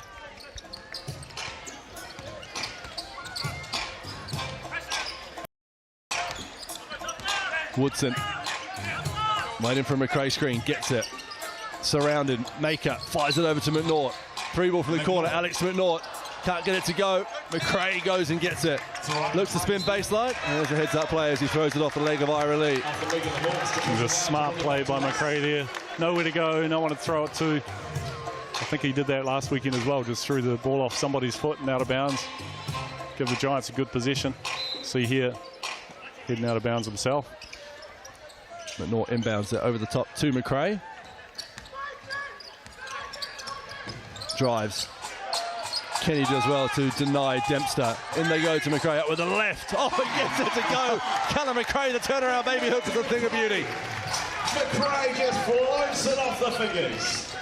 Woodson waiting for a McRae screen, gets it. Surrounded, Maker fires it over to McNaught. 3-ball from the corner, Alex McNaught can't get it to go. McRae goes and gets it. Looks to spin baseline, and there's a heads-up play as he throws it off the leg of Ira Lee. It was a smart play by McRae there. Nowhere to go, no one to throw it to. I think he did that last weekend as well, just threw the ball off somebody's foot and out of bounds. Give the Giants a good position. See here, heading out of bounds himself. McNaught inbounds it over the top to McRae. Drives. Kenny does well to deny Dempster. In they go to McRae, up with the left. Oh, he gets it to go. Callum McRae, the turnaround baby hook is a thing of beauty. McRae just floats it off the fingers.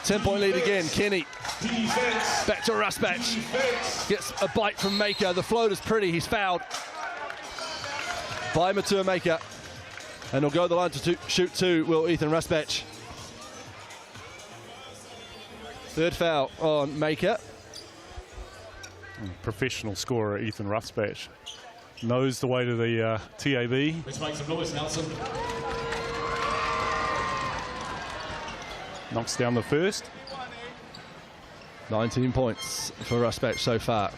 10-point lead again, Kenny. Defense. Back to Rusbatch. Defense. Gets a bite from Maker. The floater's pretty, he's fouled. By Matua Maker. And he'll go the line to shoot two, will Ethan Rusbatch. Third foul on Maker. Professional scorer Ethan Rusbatch knows the way to the TAB. Let's make some noise, Nelson. Knocks down the first. 19 points for Rusbatch so far.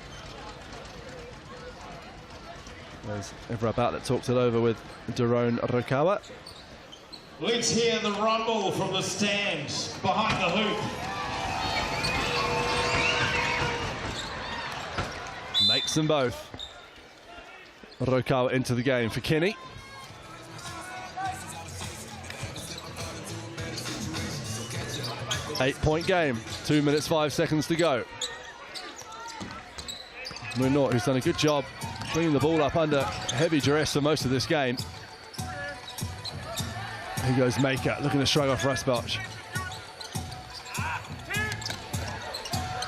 There's Everett Bartlett talks it over with Daron Rokawa. Let's hear the rumble from the stands behind the hoop. Makes them both. Rokawa into the game for Kenny. Eight-point game. 2 minutes, 5 seconds to go. McNaught, who's done a good job bringing the ball up under heavy duress for most of this game. Here goes Maker, looking to shrug off Rusbatch.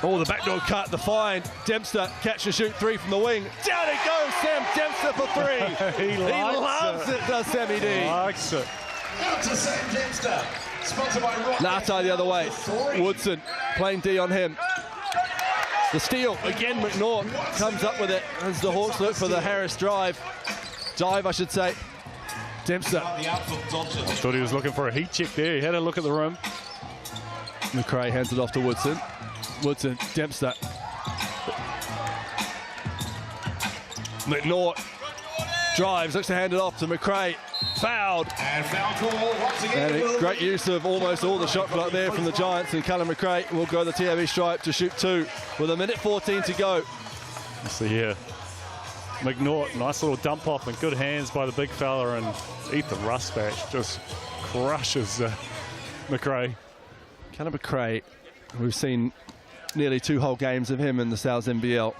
Oh, the backdoor cut, the find. Dempster, catch and shoot three from the wing. Down it goes, Sam Dempster for three. He loves it, does Sammy D. Likes it. Out to Sam Dempster. Sponsored by Rock. Nata the other way. Woodson playing D on him. The steal, again McNaught comes up with it as the Hawks look for the Harris dive, I should say. Dempster. I thought he was looking for a heat check there. He had a look at the rim. McRae hands it off to Woodson. Woodson, Dempster. McNaught drives, looks to hand it off to McRae. Fouled. And foul call once again. And great use of almost all the shot clock there from the Giants, and Callum McRae will go the TAB stripe to shoot two with 1:14 to go. See here, McNaught, nice little dump off and good hands by the big fella, and Ethan Rusbatch just crushes McRae. Callum McRae, we've seen nearly 2 whole games of him in the South NBL.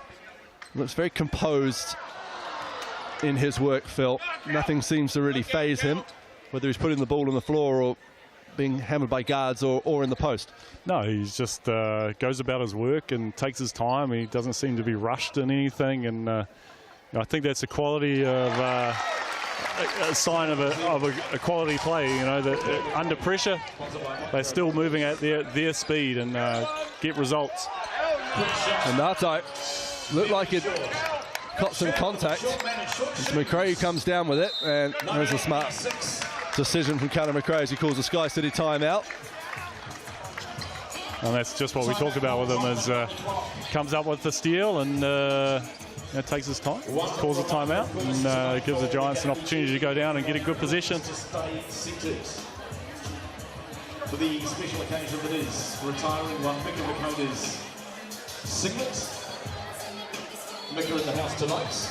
Looks very composed in his work, Phil. Nothing seems to really faze him, whether he's putting the ball on the floor or being hammered by guards or in the post. No, he's just goes about his work and takes his time. He doesn't seem to be rushed in anything, and I think that's a quality of a sign of a quality play. You know, that under pressure, they're still moving at their speed and get results. And Nato looked like it got some contact. It's McRae who comes down with it, and there's a smart decision from Callum McRae as he calls the Sky City timeout. And that's just what we talked about with him, is comes up with the steal and takes his time, calls a timeout, and gives the Giants an opportunity to go down and get a good position. For the special occasion that is retiring one Mika Makota's singlet. Mika in the house tonight.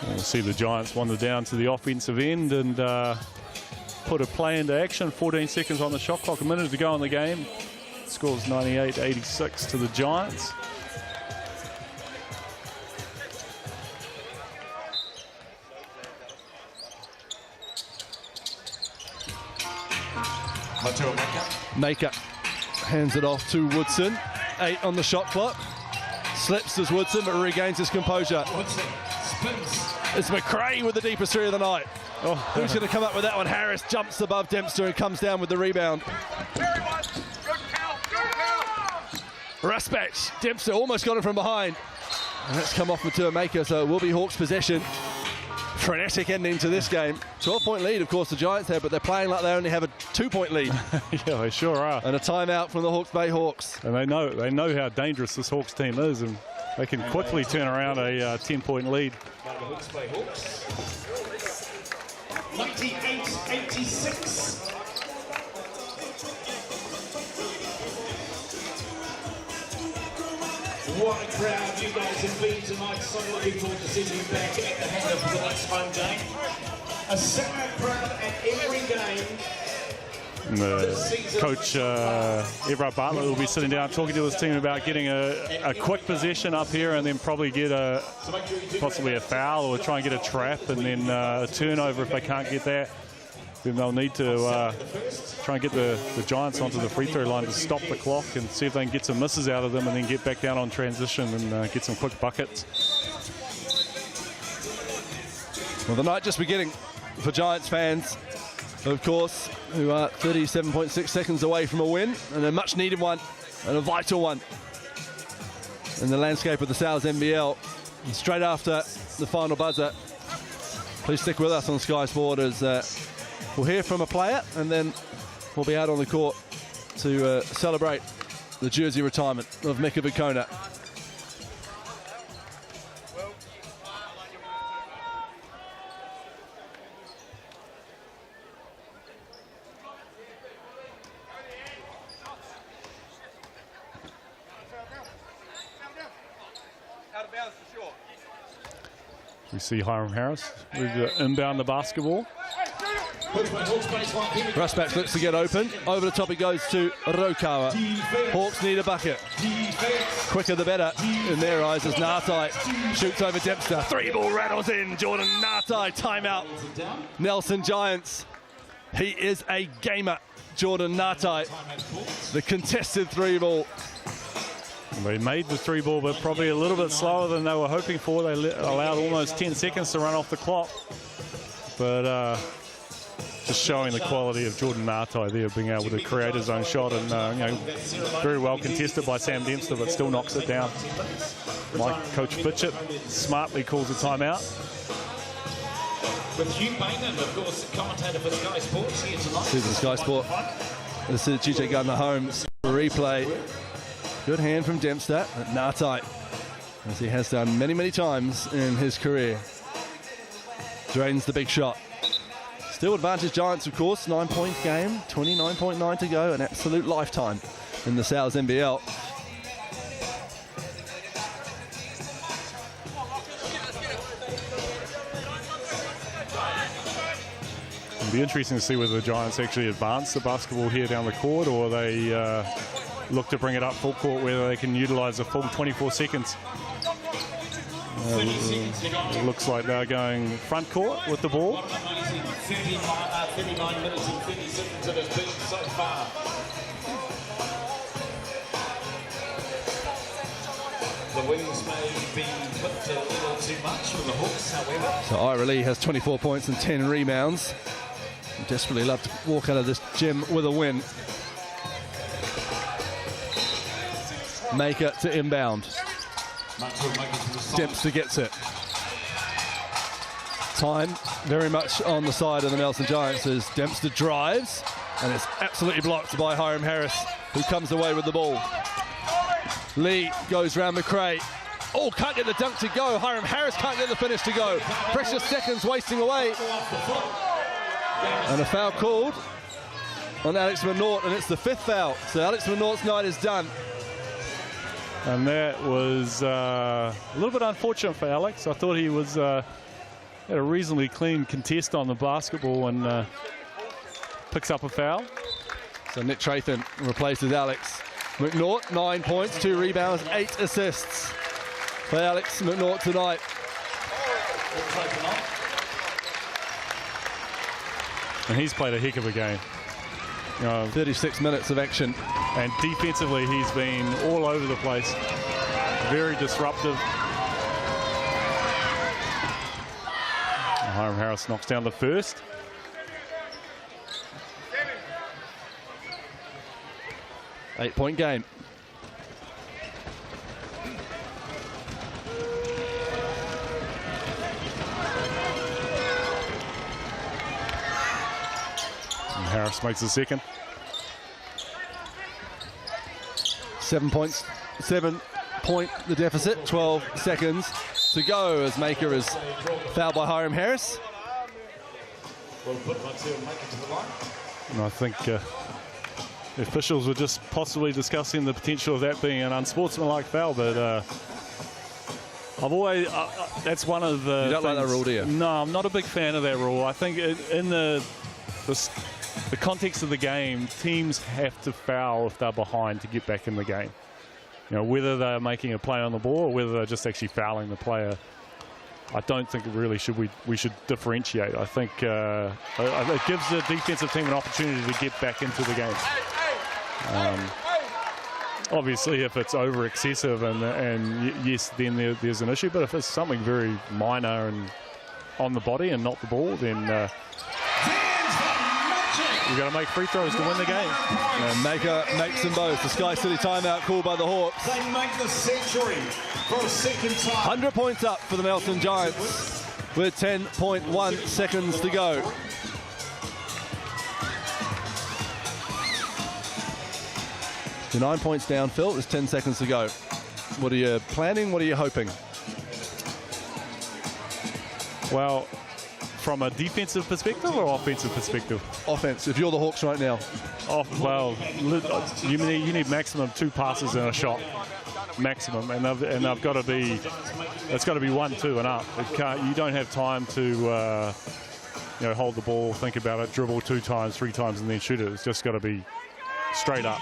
We'll see the Giants wander down to the offensive end and put a play into action. 14 seconds on the shot clock, a minute to go in the game. Scores 98-86 to the Giants. Maker hands it off to Woodson. 8 on the shot clock. Slips as Woodson, but regains his composure. Woodson spins. It's McRae with the deepest three of the night. Oh, who's going to come up with that one? Harris jumps above Dempster and comes down with the rebound. Respect. Dempster almost got it from behind. And that's come off Matua Maker, so it will be Hawke's possession. Frenetic ending to this game. 12-point lead, of course, the Giants have, but they're playing like they only have a 2-point lead. Yeah, they sure are. And a timeout from the Hawke's Bay Hawks. And they know how dangerous this Hawks team is, and they can quickly turn around a 10-point lead. By the Hawke's Bay Hawks. 98-86. What a crowd you guys have been tonight. So looking forward to seeing you back at the hangar for the next home game. A similar crowd at every game. And the coach, Everard Bartlett, will be sitting down talking to his team about getting a quick possession up here and then probably get possibly a foul or try and get a trap and then a turnover if they can't get that. Then they'll need to try and get the Giants onto the free throw line to stop the clock and see if they can get some misses out of them and then get back down on transition and get some quick buckets. Well, the night just beginning for Giants fans, of course, who are 37.6 seconds away from a win, and a much needed one and a vital one in the landscape of the South NBL. And straight after the final buzzer, please stick with us on Sky Sport as we'll hear from a player and then we'll be out on the court to celebrate the jersey retirement of Mika Vicona. We see Hiram Harris ready to inbound the basketball. Rusbach looks to get open. Over the top it goes to Rokawa. Hawks need a bucket. Quicker the better in their eyes as Natai shoots over Dempster. 3-ball rattles in. Jordan Natai, timeout. Nelson Giants. He is a gamer. Jordan Natai. The contested 3-ball. They made the 3-ball, but probably a little bit slower than they were hoping for. They allowed almost 10 seconds to run off the clock. But just showing the quality of Jordan Natai there, being able to create his own shot and very well contested by Sam Dempster, but still knocks it down. Coach Fitchett smartly calls a timeout. With Hugh Bainham, of course, commentator for Sky Sports here tonight. This is Sky Sport. This is GJ Gardner-Holmes. Replay. Good hand from Dempster at Natai, as he has done many, many times in his career. Drains the big shot. Still advantage Giants, of course. 9-point game, 29.9 to go. An absolute lifetime in the South NBL. It'll be interesting to see whether the Giants actually advance the basketball here down the court or they look to bring it up full court where they can utilize the full 24 seconds. It looks like they're going front court with the ball. 39 minutes and 30 seconds it has been so far. The wings may be put a little too much for the Hawks, however. So Ira Lee has 24 points and 10 rebounds. Desperately love to walk out of this gym with a win. Maker to inbound. Dempster gets it. Time very much on the side of the Nelson Giants as Dempster drives and it's absolutely blocked by Hiram Harris, who comes away with the ball. Lee goes round McRae. Oh, can't get the dunk to go. Hiram Harris can't get the finish to go. Precious seconds wasting away. And a foul called on Alex McNaught, and it's the 5th foul. So Alex McNaught's night is done. And that was a little bit unfortunate for Alex. I thought he was had a reasonably clean contest on the basketball and picks up a foul. So Nick Trathan replaces Alex McNaught. 9 points, 2 rebounds, 8 assists for Alex McNaught tonight. And he's played a heck of a game. 36 minutes of action. And defensively, he's been all over the place. Very disruptive. And Hiram Harris knocks down the first. Eight-point game. Hawks makes the second. 7 points, 7 point the deficit, 12 seconds to go as Maker is fouled by Hiram Harris. And I think the officials were just possibly discussing the potential of that being an unsportsmanlike foul, but I've always, that's one of the You don't like that rule, do you? No, I'm not a big fan of that rule. I think in the context of the game, teams have to foul if they're behind to get back in the game. You know, whether they're making a play on the ball or whether they're just actually fouling the player. I don't think really we should differentiate. I think it gives the defensive team an opportunity to get back into the game. Obviously, if it's over excessive and yes, then there's an issue. But if it's something very minor and on the body and not the ball, then you've got to make free throws to win the game. And Maker makes them both. The Sky City timeout called by the Hawks. They make the century for a second time. 100 points up for the Nelson Giants with 10.1 seconds to go. You're 9 points down, Phil. There's 10 seconds to go. What are you planning? What are you hoping? Well, from a defensive perspective or offensive perspective? Offense, if you're the Hawks right now. Well, you need maximum 2 passes and a shot. Maximum, and they've got to be, it's got to be 1, 2 and up. You don't have time to hold the ball, think about it, dribble 2 times, 3 times and then shoot it. It's just got to be straight up.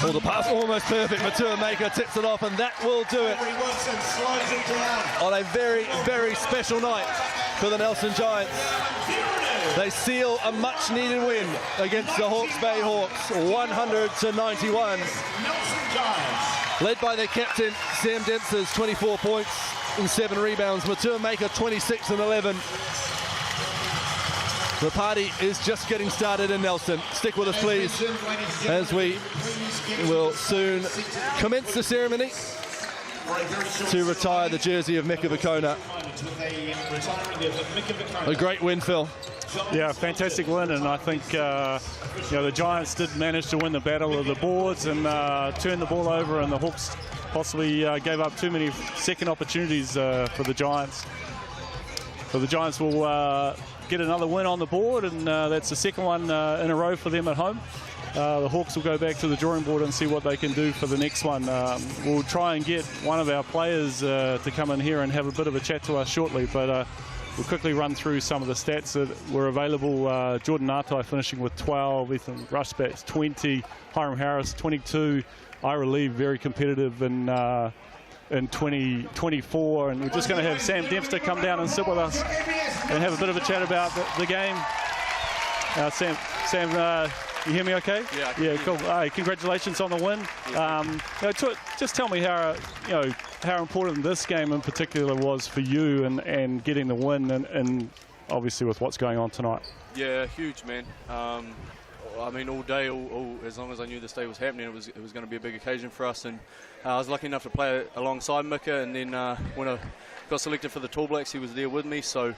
Oh, the pass almost perfect. Matua Maker tips it off, and that will do it on a very, very special night for the Nelson Giants. They seal a much-needed win against the Hawke's Bay Hawks, 100-91. Led by their captain, Sam Dempster's 24 points and 7 rebounds. Matua Maker 26 and 11. The party is just getting started in Nelson. Stick with us, please, as we will soon commence the ceremony to retire the jersey of Mika Vicona. A great win, Phil. Yeah, fantastic win, and I think the Giants did manage to win the battle of the boards and turn the ball over, and the Hawks possibly gave up too many second opportunities for the Giants. So the Giants will get another win on the board, and that's the second one in a row for them at home. The Hawks will go back to the drawing board and see what they can do for the next one. We'll try and get one of our players to come in here and have a bit of a chat to us shortly, but we'll quickly run through some of the stats that were available. Jordan Natai finishing with 12, Ethan Rushbats 20, Hiram Harris 22, Ira Lee very competitive in 2024, and we're just going to have Sam Dempster come down and sit with us and have a bit of a chat about the game. Sam, you hear me okay? Yeah, cool. Congratulations on the win. Just tell me how important this game in particular was for you and getting the win, and obviously with what's going on tonight. Yeah, huge, man. I mean, all day, as long as I knew this day was happening, it was going to be a big occasion for us. And I was lucky enough to play alongside Mika, and then when I got selected for the Tall Blacks, he was there with me. So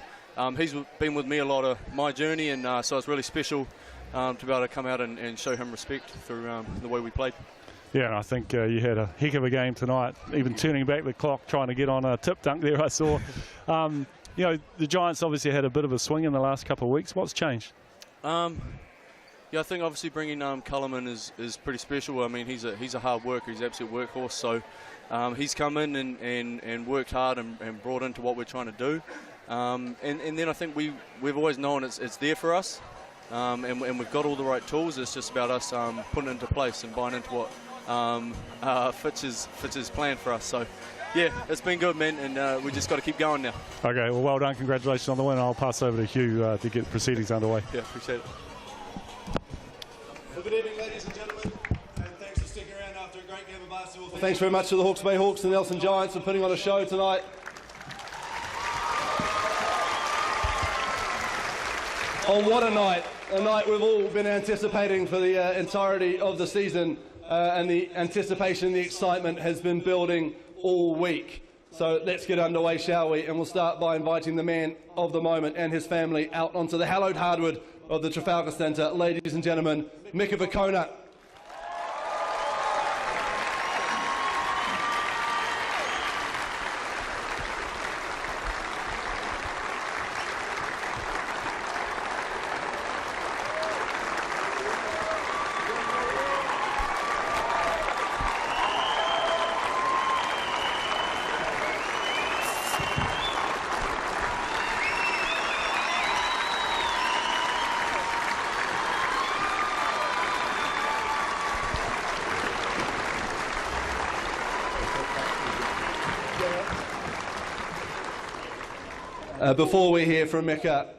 he's been with me a lot of my journey, and so it's really special to be able to come out and show him respect through the way we played. Yeah, and I think you had a heck of a game tonight, even turning back the clock, trying to get on a tip dunk there, I saw. The Giants obviously had a bit of a swing in the last couple of weeks. What's changed? Yeah, I think obviously bringing Culliman is pretty special. I mean, he's a hard worker. He's an absolute workhorse. So he's come in and worked hard and brought into what we're trying to do. And then I think we've always known it's there for us. And we've got all the right tools. It's just about us putting it into place and buying into what Fitch's plan for us. So, yeah, it's been good, man, and we just got to keep going now. Okay, well done. Congratulations on the win. I'll pass over to Hugh to get proceedings underway. Yeah, appreciate it. Well, good evening, ladies and gentlemen, and thanks for sticking around after a great game of basketball. Thanks very much to the Hawke's Bay Hawks and Nelson Giants for putting on a show tonight. Oh, what a night we've all been anticipating for the entirety of the season, and the anticipation, the excitement has been building all week. So let's get underway, shall we? And we'll start by inviting the man of the moment and his family out onto the hallowed hardwood of the Trafalgar Centre. Ladies and gentlemen, Mika Vakona. Before we hear from Mika,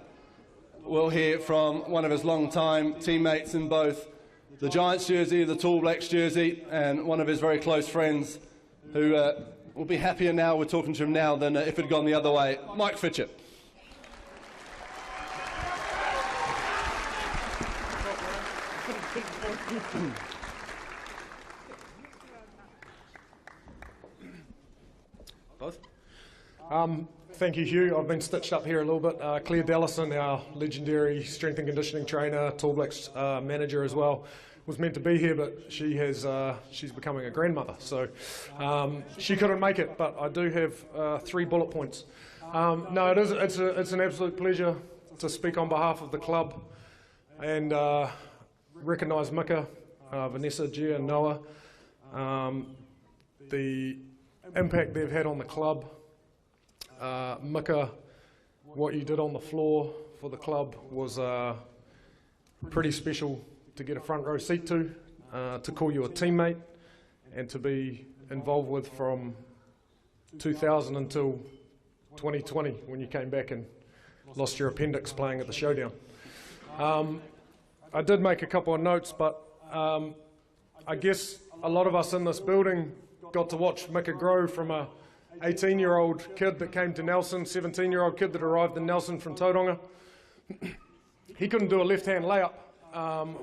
we'll hear from one of his long-time teammates in both the Giants jersey, the Tall Blacks jersey, and one of his very close friends who will be happier now, we're talking to him now, than if it had gone the other way, Mike Fitchett. Both. Thank you, Hugh. I've been stitched up here a little bit. Claire Dallison, our legendary strength and conditioning trainer, Tall Blacks manager as well, was meant to be here, but she's becoming a grandmother, so she couldn't make it. But I do have 3 bullet points. No, it's an absolute pleasure to speak on behalf of the club and recognise Mika, Vanessa, Gia, and Noah, the impact they've had on the club. Mika, what you did on the floor for the club was pretty special to get a front row seat to call you a teammate and to be involved with from 2000 until 2020 when you came back and lost your appendix playing at the Showdown. I did make a couple of notes, but I guess a lot of us in this building got to watch Mika grow from a 18-year-old kid that came to Nelson, 17-year-old kid that arrived in Nelson from Tauranga. He couldn't do a left-hand layup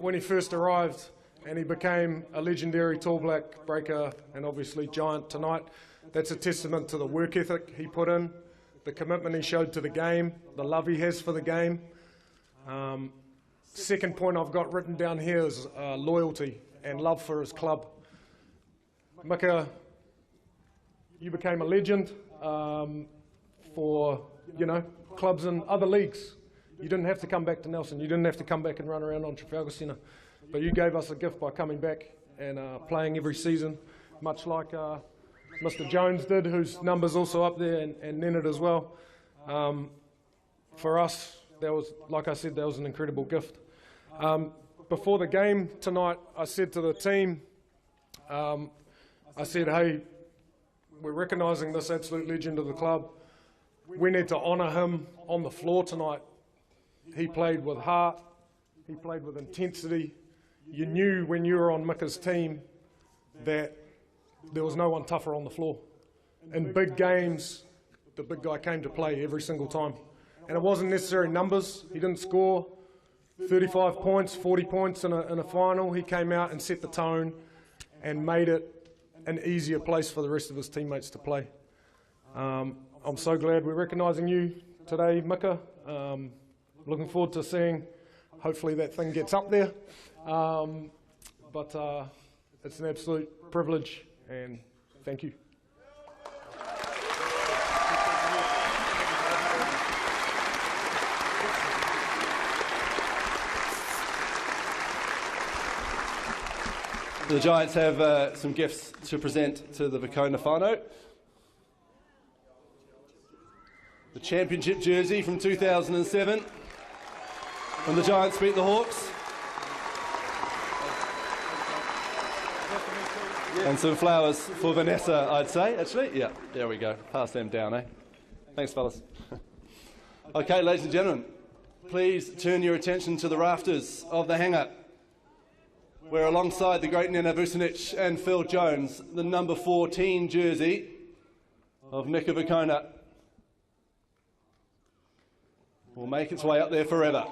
when he first arrived, and he became a legendary Tall Black breaker and obviously Giant tonight. That's a testament to the work ethic he put in, the commitment he showed to the game, the love he has for the game. Second point I've got written down here is loyalty and love for his club. Mika, you became a legend for, clubs in other leagues. You didn't have to come back to Nelson. You didn't have to come back and run around on Trafalgar Centre. But you gave us a gift by coming back and playing every season, much like Mr. Jones did, whose number's also up there, and Nenad as well. For us, that was, like I said, that was an incredible gift. Before the game tonight, I said to the team, I said, hey, we're recognising this absolute legend of the club. We need to honour him on the floor tonight. He played with heart. He played with intensity. You knew when you were on Mika's team that there was no one tougher on the floor. In big games, the big guy came to play every single time. And it wasn't necessarily numbers. He didn't score 35 points, 40 points in a final. He came out and set the tone and made it an easier place for the rest of his teammates to play. I'm so glad we're recognising you today, Mika. Looking forward to seeing, hopefully that thing gets up there. But it's an absolute privilege, and thank you. The Giants have some gifts to present to the Vakona whānau. The championship jersey from 2007, when the Giants beat the Hawks. And some flowers for Vanessa, I'd say, actually. Yeah, there we go. Pass them down, eh? Thanks, fellas. Okay, ladies and gentlemen, please turn your attention to the rafters of the hangar, where alongside the great Nena Vucinic and Phil Jones, the number 14 jersey of Mika Vakona will make its way up there forever.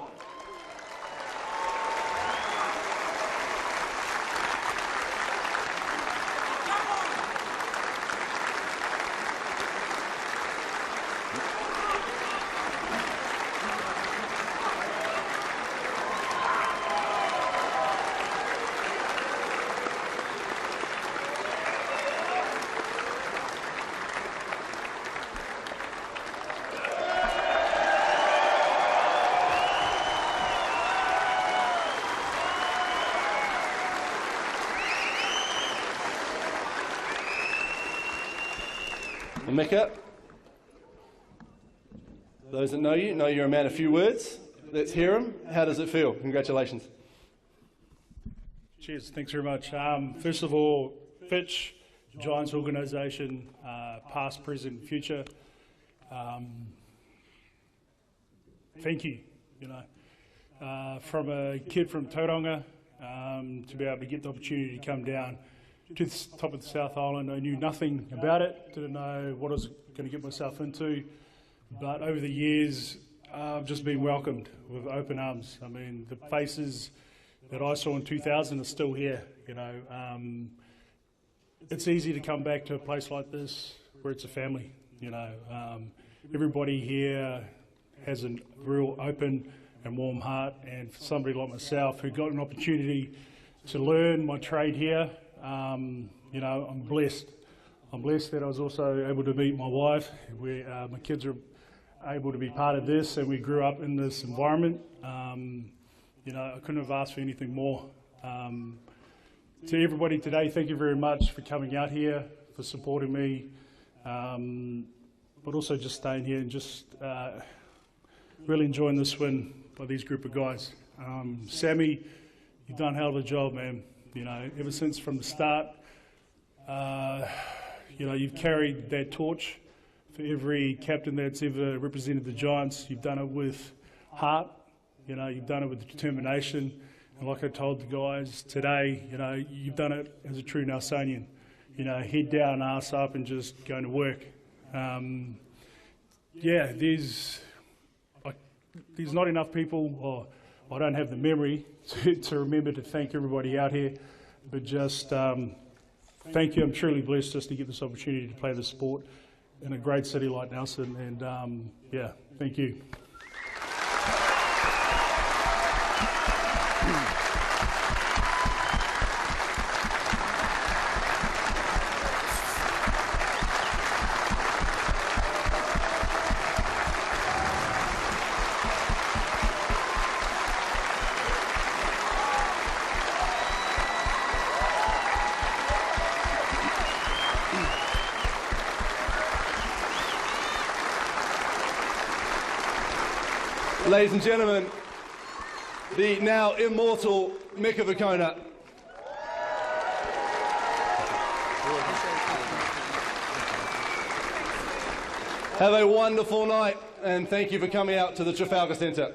Mika, those that know you're a man of few words. Let's hear him. How does it feel? Congratulations. Cheers, thanks very much. First of all, Fitch, Giants organisation, past, present, future, thank you, from a kid from Tauranga, to be able to get the opportunity to come down to the top of the South Island. I knew nothing about it, didn't know what I was going to get myself into, but over the years I've just been welcomed with open arms. I mean, the faces that I saw in 2000 are still here. It's easy to come back to a place like this where it's a family. Everybody here has a real open and warm heart, and for somebody like myself who got an opportunity to learn my trade here, I'm blessed. I'm blessed that I was also able to meet my wife. My kids are able to be part of this, and we grew up in this environment. I couldn't have asked for anything more. To everybody today, thank you very much for coming out here, for supporting me, but also just staying here and just really enjoying this win by these group of guys. Sammy, you've done a hell of a job, man. Ever since from the start, you've carried that torch for every captain that's ever represented the Giants. You've done it with heart. You've done it with determination, and like I told the guys today, you've done it as a true Nelsonian. Head down, ass up, and just going to work. There's not enough people, or I don't have the memory to remember to thank everybody out here, but just thank you. I'm truly blessed just to get this opportunity to play the sport in a great city like Nelson, and thank you. Ladies and gentlemen, the now immortal Mika Vakona. Have a wonderful night, and thank you for coming out to the Trafalgar Centre.